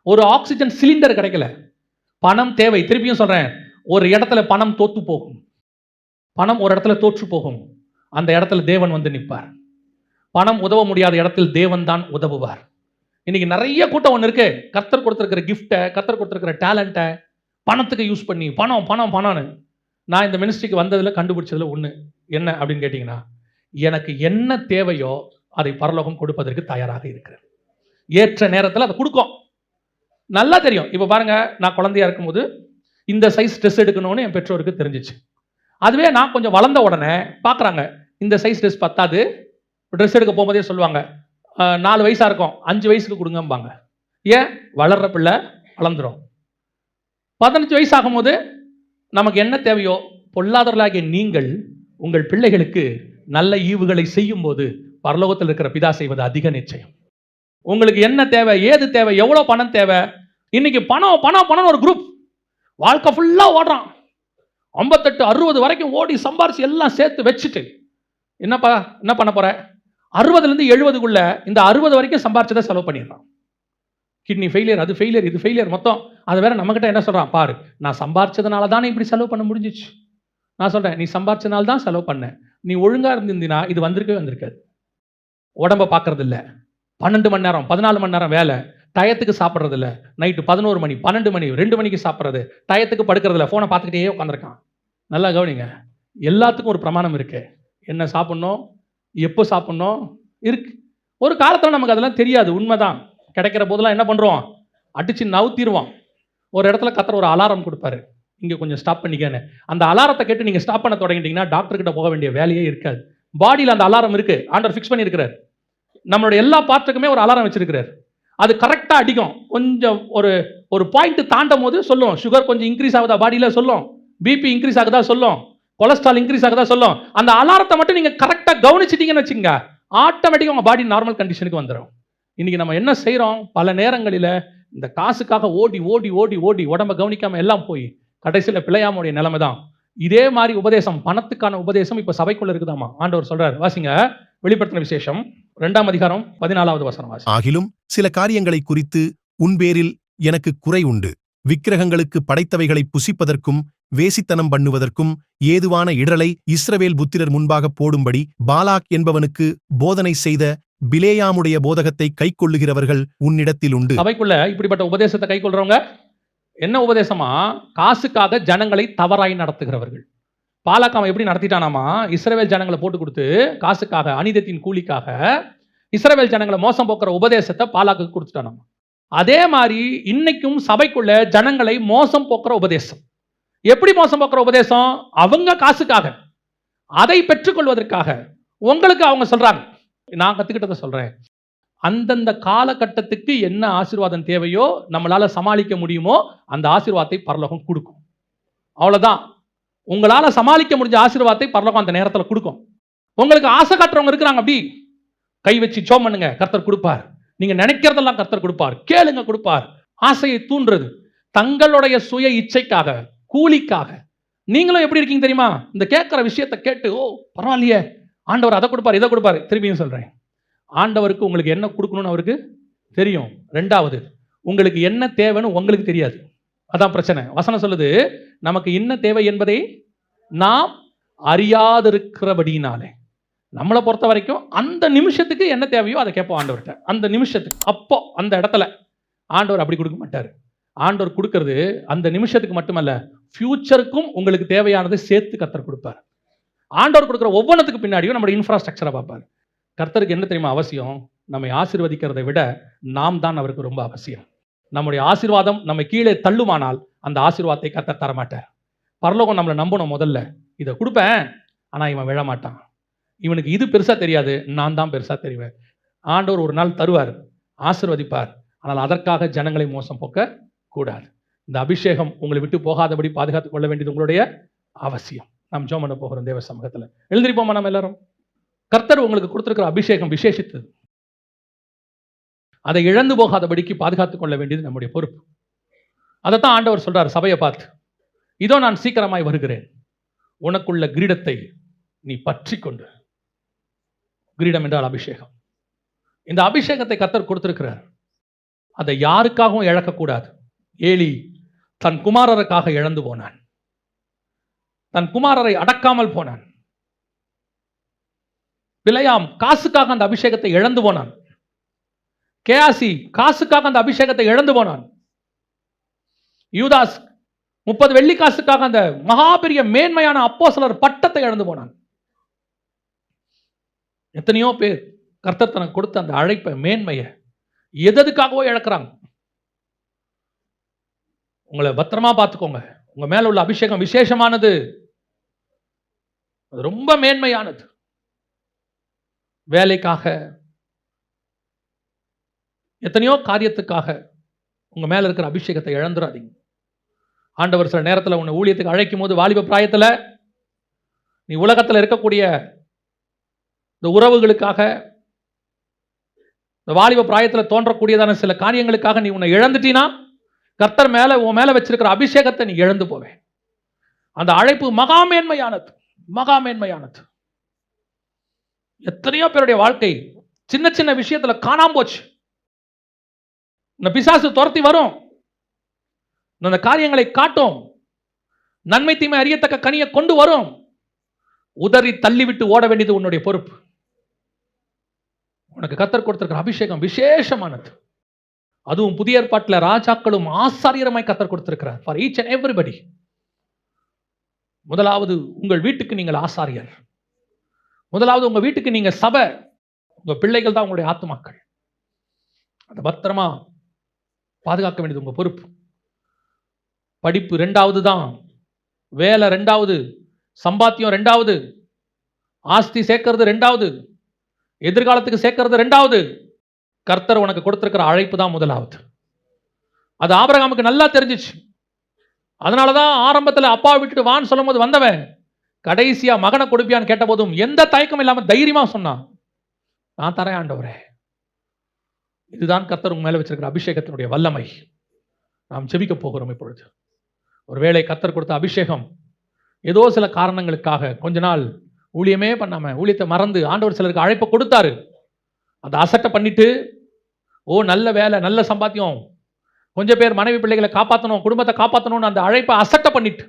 ஒரு ஆக்சிஜன் சிலிண்டர் கிடைக்கல. பணம் தேவை. திருப்பியும் சொல்றேன், ஒரு இடத்துல பணம் தோத்து போகும், பணம் ஒரு இடத்துல தோற்று போகும், அந்த இடத்துல தேவன் வந்து நிற்பார். பணம் உதவ முடியாத இடத்தில் தேவன் தான் உதவுவார். இன்னைக்கு நிறைய கூட்டம் ஒன்று இருக்கு, கர்த்தர் கொடுத்திருக்கிற கிஃப்டை, கர்த்தர் கொடுத்திருக்கிற டேலண்ட்டை பணத்துக்கு யூஸ் பண்ணி பணம் பணம் பணம்னு. நான் இந்த மினிஸ்ட்ரிக்கு வந்ததில் கண்டுபிடிச்சதுல ஒன்று என்ன அப்படின்னு கேட்டிங்கன்னா, எனக்கு என்ன தேவையோ அதை பரலோகம் கொடுப்பதற்கு தயாராக இருக்கிறது. ஏற்ற நேரத்தில் அதை கொடுக்கும். நல்லா தெரியும். இப்போ பாருங்க, நான் குழந்தையா இருக்கும்போது இந்த சைஸ் ட்ரெஸ் எடுக்கணும்னு என் பெற்றோருக்கு தெரிஞ்சிச்சு. அதுவே நான் கொஞ்சம் வளர்ந்த உடனே பார்க்குறாங்க, இந்த சைஸ் ட்ரெஸ் பத்தாது, ட்ரெஸ் எடுக்க போகும்போதே சொல்லுவாங்க, 4 வயசாக இருக்கும், 5 வயசுக்கு கொடுங்கம்பாங்க. ஏன்? வளர்ற பிள்ளை வளர்ந்துடும். 15 வயசு ஆகும்போது நமக்கு என்ன தேவையோ, பொல்லாதவர்களாகிய நீங்கள் உங்கள் பிள்ளைகளுக்கு நல்ல ஈவுகளை செய்யும் போது பரலோகத்தில் இருக்கிற பிதா செய்வது அதிக நிச்சயம். உங்களுக்கு என்ன தேவை, ஏது தேவை, எவ்வளோ பணம் தேவை. இன்னைக்கு பணம் பணம் பணம் ஒரு குரூப் வாழ்க்கை ஃபுல்லாக ஓடுறான். 58 60 வரைக்கும் ஓடி சம்பாரிச்சு எல்லாம் சேர்த்து வச்சுட்டு என்னப்பா என்ன பண்ண போற? 60லேருந்து 70க்குள்ள இந்த 60 வரைக்கும் சம்பாரிச்சதை செலவு பண்ணிடுறான். கிட்னி ஃபெயிலியர், அது ஃபெயிலியர், இது ஃபெயிலியர், மொத்தம். அது வேற நம்மகிட்ட என்ன சொல்றான், பாரு நான் சம்பாரிச்சதுனால தானே இப்படி செலவு பண்ண முடிஞ்சிச்சு. நான் சொல்றேன், நீ சம்பாரிச்சனால தான் செலவு பண்ண, நீ ஒழுங்கா இருந்திருந்தீனா இது வந்திருக்கவே வந்திருக்காது. உடம்ப பார்க்கறது இல்லை, 12 மணி நேரம் 14 மணி நேரம் வேலை, டயத்துக்கு சாப்பிட்றது இல்லை, நைட்டு 11 மணி 12 மணி 2 மணிக்கு சாப்பிட்றது, டயத்துக்கு படுக்கிறது இல்லை, ஃபோனை பார்த்துக்கிட்டே உட்காந்துருக்கான். நல்லா கவனிங்க, எல்லாத்துக்கும் ஒரு பிரமாணம் இருக்கு. என்ன சாப்பிட்ணும், எப்போ சாப்பிட்ணும் இருக்கு. ஒரு காலத்தில் நமக்கு அதெல்லாம் தெரியாது, உண்மைதான். கிடைக்கிற போதெல்லாம் என்ன பண்ணுறோம், அடிச்சு நவுத்திடுவோம். ஒரு இடத்துல கத்தர் ஒரு அலாரம் கொடுப்பாரு, இங்கே கொஞ்சம் ஸ்டாப் பண்ணிக்கன்னு. அந்த அலாரத்தை கேட்டு நீங்கள் ஸ்டாப் பண்ண தொடங்கிட்டீங்கன்னா டாக்டர்கிட்ட போக வேண்டிய வேலையே இருக்காது. பாடியில் அந்த அலாரம் இருக்கு, ஆண்டவர் ஃபிக்ஸ் பண்ணியிருக்கிறார். நம்மளுடைய எல்லா பார்ட்டுக்குமே ஒரு அலாரம் வச்சிருக்கிறார். அது கரெக்டாக அடிக்கும். கொஞ்சம் ஒரு பாயிண்ட் தாண்டும் போது சொல்லும், சுகர் கொஞ்சம் இன்க்ரீஸ் ஆகுதா பாடியில் சொல்லும், பிபி இன்க்ரீஸ் ஆகுதா சொல்லும், கொலஸ்ட்ரால் இன்க்ரீஸ் ஆகுதா சொல்லும். அந்த அலாரத்தை மட்டும் நீங்கள் கரெக்டாக கவனிச்சிட்டீங்கன்னு வச்சுங்க, ஆட்டோமேட்டிக்காக உங்கள் பாடி நார்மல் கண்டிஷனுக்கு வந்துடும். இன்னைக்கு நம்ம என்ன செய்கிறோம், பல நேரங்களில் இந்த காசுக்காக ஓடி ஓடி ஓடி ஓடி உடம்ப கவனிக்காமல் எல்லாம் போய் கடைசியில் பிழையாமுடைய நிலைமை தான். இதே மாதிரி உபதேசம், பணத்துக்கான உபதேசம் இப்போ சபைக்குள்ள இருக்குதாமா. ஆண்டவர் சொல்றார், வாசிங்க வெளிப்படுத்தின விசேஷம் 2ஆம் அதிகாரம் 14வது வசனம் வாசி. ஆகிலும் சில காரியங்களை குறித்து உன்பேரில் எனக்கு குறை உண்டு. விக்கிரகங்களுக்கு படைத்தவைகளை புசிப்பதற்கும் வேசித்தனம் பண்ணுவதற்கும் ஏதுவான இடரலை இஸ்ரவேல் புத்திரர் முன்பாக போடும்படி பாலாக் என்பவனுக்கு போதனை செய்த பிலேயாமுடைய போதகத்தை கைக்கொள்ளுகிறவர்கள் உன்னிடத்தில் உண்டு. சபைக்குள்ள இப்படிப்பட்ட உபதேசத்தை கைக்கொள்றவங்க என்ன உபதேசமா, காசுக்காக ஜனங்களை தவறாய் நடத்துகிறவர்கள். பாலாக் அவன் எப்படி நடத்திட்டானாமா, இஸ்ரவேல் ஜனங்களை போட்டு கொடுத்து காசுக்காக, அநீதத்தின் கூலிக்காக இஸ்ரவேல் ஜனங்களை மோசம் போக்குற உபதேசத்தை பாலாக்கு கொடுத்துட்டானாமா. அதே மாதிரி இன்னைக்கும் சபைக்குள்ள ஜனங்களை மோசம் போக்குற உபதேசம். எப்படி மோசம் போக்குற உபதேசம்? அவங்க காசுக்காக, அதை பெற்றுக்கொள்வதற்காக உங்களுக்கு அவங்க சொல்றாங்க. நான் கத்துக்கிட்டதை சொல்றேன், அந்தந்த காலகட்டத்துக்கு என்ன ஆசீர்வாதம் தேவையோ, நம்மளால சமாளிக்க முடியுமோ அந்த ஆசீர்வாதத்தை பரலோகம் கொடுக்கும். அவ்வளவுதான். உங்களால சமாளிக்க முடிஞ்ச ஆசீர்வாதத்தை பரலோகம் அந்த நேரத்தில் கொடுக்கும். உங்களுக்கு ஆசை காட்டுறவங்க இருக்கிறாங்க, அப்படி கை வச்சு ஜெபம் பண்ணுங்க, கர்த்தர் கொடுப்பார். நீங்க நினைக்கிறதெல்லாம் கர்த்தர் கொடுப்பார், கேளுங்க கொடுப்பார். ஆசையை தூண்டுறது தங்களுடைய சுய இச்சைக்காக, கூலிக்காக. நீங்களும் எப்படி இருக்கீங்க தெரியுமா, இந்த கேட்கிற விஷயத்தை கேட்டு, ஓ பரவாயில்லையே ஆண்டவர் அதை கொடுப்பார் இதை கொடுப்பார். திரும்பியும் சொல்றேன், ஆண்டவருக்கு உங்களுக்கு என்ன கொடுக்கணும்னு அவருக்கு தெரியும். 2வது, உங்களுக்கு என்ன தேவைன்னு உங்களுக்கு தெரியாது. அதான் பிரச்சனை. வசனம் சொல்லுது, நமக்கு என்ன தேவை என்பதை நாம் அறியாதிருக்கிறபடினாலே. நம்மளை பொறுத்த வரைக்கும் அந்த நிமிஷத்துக்கு என்ன தேவையோ அதை கேட்போம் ஆண்டவர்கிட்ட. அந்த நிமிஷத்துக்கு, அப்போ அந்த இடத்துல ஆண்டவர் அப்படி கொடுக்க மாட்டார். ஆண்டவர் கொடுக்கறது அந்த நிமிஷத்துக்கு மட்டுமல்ல, ஃபியூச்சருக்கும் உங்களுக்கு தேவையானதை சேர்த்து கர்த்தர் கொடுப்பார். ஆண்டவர் கொடுக்குற ஒவ்வொன்றுத்துக்கு பின்னாடியும் நம்மளுடைய இன்ஃப்ராஸ்ட்ரக்சரை பார்ப்பார். கர்த்தருக்கு என்ன தெரியுமா அவசியம், நம்மை ஆசீர்வதிக்கிறதை விட நாம் தான் அவருக்கு ரொம்ப அவசியம். நம்முடைய ஆசீர்வாதம் நம்மை கீழே தள்ளுமானால் அந்த ஆசீர்வாதத்தை கர்த்தர் தரமாட்டார். பரலோகம் நம்மளை நம்பணும். முதல்ல இதை கொடுப்பேன், ஆனால் இவன் விழமாட்டான், இவனுக்கு இது பெருசா தெரியாது, நான் தான் பெருசா தெரிவேன். ஆண்டவர் ஒரு நாள் தருவார், ஆசீர்வதிப்பார். ஆனால் அதற்காக ஜனங்களை மோசம் போக்க கூடாது. இந்த அபிஷேகம் உங்களை விட்டு போகாதபடி பாதுகாத்துக் கொள்ள வேண்டியது உங்களுடைய அவசியம். நாம் ஜெபம் பண்ண போகிறோம் தேவ சமூகத்தில். எழுந்திருப்போமா நம்ம எல்லாரும்? கர்த்தர் உங்களுக்கு கொடுத்திருக்கிற அபிஷேகம் விசேஷித்தது. அதை இழந்து போகாதபடிக்கு பாதுகாத்துக் கொள்ள வேண்டியது நம்முடைய பொறுப்பு. அதைத்தான் ஆண்டவர் சொல்றார் சபையை பார்த்து, இதோ நான் சீக்கிரமாய் வருகிறேன், உனக்குள்ள கிரீடத்தை நீ பற்றி கொண்டு. கிரீடம் என்றால் அபிஷேகம். இந்த அபிஷேகத்தை கர்த்தர் கொடுத்திருக்கிறார். அதை யாருக்காகவும் இழக்கக்கூடாது. ஏலி தன் குமாரருக்காக இழந்து போனான். தன் குமாரரை அடக்காமல் போனான். பிலேயாம் காசுக்காக அந்த அபிஷேகத்தை இழந்து போனான். கேயாசி காசுக்காக அந்த அபிஷேகத்தை இழந்து போனான். யூதாஸ் 30 வெள்ளி காசுக்காக அந்த மகா பெரிய மேன்மையான அப்போஸ்தலர் பட்டத்தை இழந்து போனான். எத்தனையோ பேர் கர்த்தர் தனக்கு கொடுத்த அந்த அழைப்பை, மேன்மையை எதுக்காகவோ இழக்கிறாங்க. உங்களை பத்திரமா பார்த்துக்கோங்க. உங்க மேல உள்ள அபிஷேகம் விசேஷமானது, ரொம்ப மேன்மையானது. வேலைக்காக, எத்தனையோ காரியத்துக்காக உங்க மேல இருக்கிற அபிஷேகத்தை இழந்துடாதீங்க. ஆண்டவர் சில நேரத்தில் உன்னை ஊழியத்துக்கு அழைக்கும் போது, வாலிப பிராயத்தில் நீ உலகத்தில் இருக்கக்கூடிய இந்த உறவுகளுக்காக, இந்த வாலிப பிராயத்தில் தோன்றக்கூடியதான சில காரியங்களுக்காக நீ உன்னை இழந்துட்டீனா, கர்த்தர் மேல உன் மேல வச்சிருக்கிற அபிஷேகத்தை நீ இழந்து போவேன். அந்த அழைப்பு மகாமேன்மையானது, மகாமேன்மையானது. எத்தனையோ பேருடைய வாழ்க்கை சின்ன சின்ன விஷயத்துல காணாம போச்சு. இந்த பிசாசு துரத்தி வரும், அந்த காரியங்களை காட்டும், நன்மை தீமை அறியத்தக்க கனியை கொண்டு வரும். உதறி தள்ளிவிட்டு ஓட வேண்டியது உன்னுடைய பொறுப்பு. உனக்கு கர்த்தர் கொடுத்திருக்கிற அபிஷேகம் விசேஷமானது. அதுவும் புதிய ஏற்பாட்டில் ராஜாக்களும் ஆசாரியருமாய் கர்த்தர் கொடுத்திருக்கிறார். For each and everybody. முதலாவது உங்கள் வீட்டுக்கு நீங்கள் ஆசாரியர். முதலாவது உங்க வீட்டுக்கு நீங்க சபை. உங்க பிள்ளைகள் தான் உங்களுடைய ஆத்துமாக்கள். அதை பத்திரமா பாதுகாக்க வேண்டியது உங்க பொறுப்பு. படிப்பு 2வது தான், வேலை 2வது, சம்பாத்தியம் 2வது, ஆஸ்தி சேர்க்கிறது 2வது, எதிர்காலத்துக்கு சேர்க்கிறது 2வது. கர்த்தர் உனக்கு கொடுத்திருக்கிற அழைப்பு தான் முதலாவது. அது ஆபிரகாமுக்கு நல்லா தெரிஞ்சிச்சு. அதனாலதான் ஆரம்பத்தில் அப்பா விட்டுட்டு வான்னு சொல்லும் போது வந்தவன் கடைசியா மகனை கொடுப்பியான்னு கேட்ட போதும் எந்த தயக்கம் இல்லாம தைரியமா சொன்னான், நான் தரேன் ஆண்டவரே. இதுதான் கர்த்தர் உங்க மேல வச்சிருக்கிற அபிஷேகத்தினுடைய வல்லமை. நாம் ஜெபிக்க போகிறோம் இப்பொழுது. ஒருவேளை கர்த்தர் கொடுத்த அபிஷேகம் ஏதோ சில காரணங்களுக்காக கொஞ்ச நாள் ஊழியமே பண்ணாம, ஊழியத்தை மறந்து, ஆண்டவர் சிலருக்கு அழைப்பை கொடுத்தாரு, அதை அசட்டை பண்ணிட்டு, நல்ல வேலை, நல்ல சம்பாத்தியம், கொஞ்சம் பேர் மனைவி பிள்ளைகளை காப்பாற்றணும், குடும்பத்தை காப்பாற்றணும்னு அந்த அழைப்பை அசட்டை பண்ணிட்டு,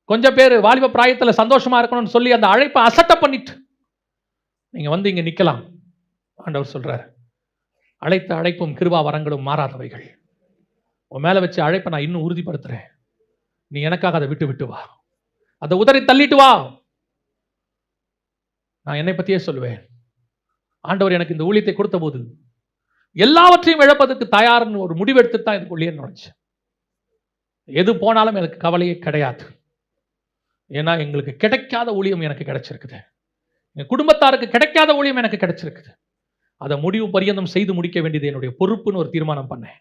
கொஞ்சம் பேர் வாலிப பிராயத்தில் சந்தோஷமா இருக்கணும்னு சொல்லி அந்த அழைப்பை அசட்டை பண்ணிட்டு நீங்க வந்து இங்க நிக்கலாம். ஆண்டவர் சொல்றாரு, அழைத்த அழைப்பும் கிருபா வரங்களும் மாறாதவைகள். உன் மேல வச்சு அழைப்பை நான் இன்னும் உறுதிப்படுத்துறேன். நீ எனக்காக அதை விட்டு வா, அதை உதறி தள்ளிட்டு வா. நான் என்னை பத்தியே சொல்லுவேன். ஆண்டவர் எனக்கு இந்த ஊழியத்தை கொடுத்த போது எல்லாவற்றையும் இழப்பதற்கு தயார்னு ஒரு முடிவெடுத்து தான் இதுக்குள்ளேயே நுழைச்சேன். எது போனாலும் எனக்கு கவலையே கிடையாது. ஏன்னா எங்களுக்கு கிடைக்காத ஊழியம் எனக்கு கிடைச்சிருக்குது. என் குடும்பத்தாருக்கு கிடைக்காத ஊழியம் எனக்கு கிடைச்சிருக்குது. அதை முடிவு பரியந்தம் செய்து முடிக்க வேண்டியது என்னுடைய பொறுப்புன்னு ஒரு தீர்மானம் பண்ணேன்.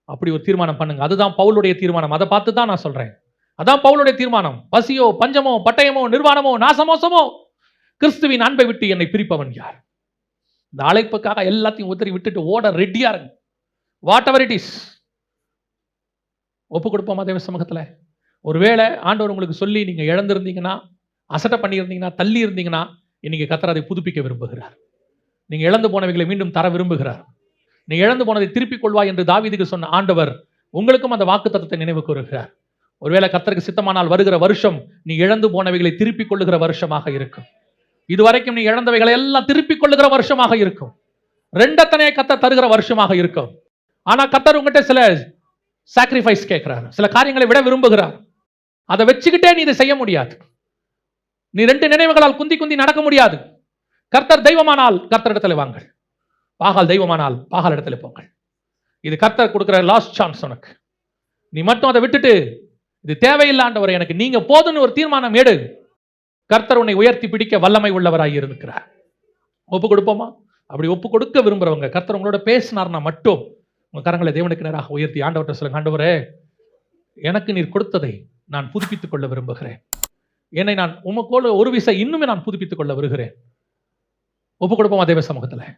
அப்படி ஒரு தீர்மானம் பண்ணுங்க. அதுதான் பவுலுடைய தீர்மானம். அதை பார்த்து தான் நான் சொல்றேன். அதான் பவுலுடைய தீர்மானம். பசியோ, பஞ்சமோ, பட்டயமோ, நிர்வாணமோ, நாசமோசமோ, கிறிஸ்துவின் அன்பை விட்டு என்னை பிரிப்பவன் யார்? இந்த அழைப்புக்காக எல்லாத்தையும் உதறி விட்டுட்டு ஓட ரெடியா இருங்க. What ever it is. ஒப்பு கொடுப்போமா தேவ சமூகத்தில்? ஒருவேளை ஆண்டவர் உங்களுக்கு சொல்லி நீங்க இழந்திருந்தீங்கன்னா, அசட்டை பண்ணியிருந்தீங்கன்னா, தள்ளி இருந்தீங்கன்னா, இன்னைக்கு கர்த்தர் அதை புதுப்பிக்க விரும்புகிறார். நீங்க இழந்து போனவைகளை மீண்டும் தர விரும்புகிறார். நீ இழந்து போனதை திருப்பிக் கொள்வாய் என்று தாவீதுக்கு சொன்ன ஆண்டவர் உங்களுக்கும் அந்த வாக்குத்தத்தத்தை நினைவு கூறுகிறார். ஒருவேளை கர்த்தருக்கு சித்தமானால் வருகிற வருஷம் நீ இழந்து போனவைகளை திருப்பிக் கொள்ளுகிற வருஷமாக இருக்கும். இதுவரைக்கும் நீ இழந்தவைகளை எல்லாம் திருப்பிக் கொள்ளுகிற வருஷமாக இருக்கும். ரெண்டத்தனையை கர்த்தர் தருகிற வருஷமாக இருக்கும். ஆனா கர்த்தர் உங்ககிட்ட சில சாக்ரிஃபைஸ் கேட்கிறார், சில காரியங்களை விட விரும்புகிறார். அதை வச்சுக்கிட்டே நீ இதை செய்ய முடியாது. நீ 2 நினைவுகளால் குந்தி குந்தி நடக்க முடியாது. கர்த்தர் தெய்வமானால் கர்த்தர் இடத்துல வாங்கள், பாகால் தெய்வமானால் பாகால் இடத்துல போங்கள். இது கர்த்தர் கொடுக்கிற லாஸ்ட் சான்ஸ் உனக்கு. நீ மட்டும் அதை விட்டுட்டு இது தேவையில்லாண்டவரை எனக்கு நீங்க போதுன்னு ஒரு தீர்மானம் எடு. கர்த்தர் உன்னை உயர்த்தி பிடிக்க வல்லமை உள்ளவராய் இருக்கிறார். ஒப்பு கொடுப்போமா? அப்படி ஒப்பு கொடுக்க விரும்புறவங்க, கர்த்தர் உங்களோட பேசினார்னா மட்டும் உங்க கரங்களை தேவனுக்கு நேராக உயர்த்தி ஆண்டவர்கிட்ட சொல்லுங்க, ஆண்டவரே எனக்கு நீர் கொடுத்ததை நான் புதுப்பித்துக் கொள்ள விரும்புகிறேன். என்னை நான் உமக்கோடு ஒரு விசை இன்னுமே நான் புதுப்பித்துக் கொள்ள வருகிறேன். ஒப்புக் கொடுப்போமா தேவ சமூகத்துல?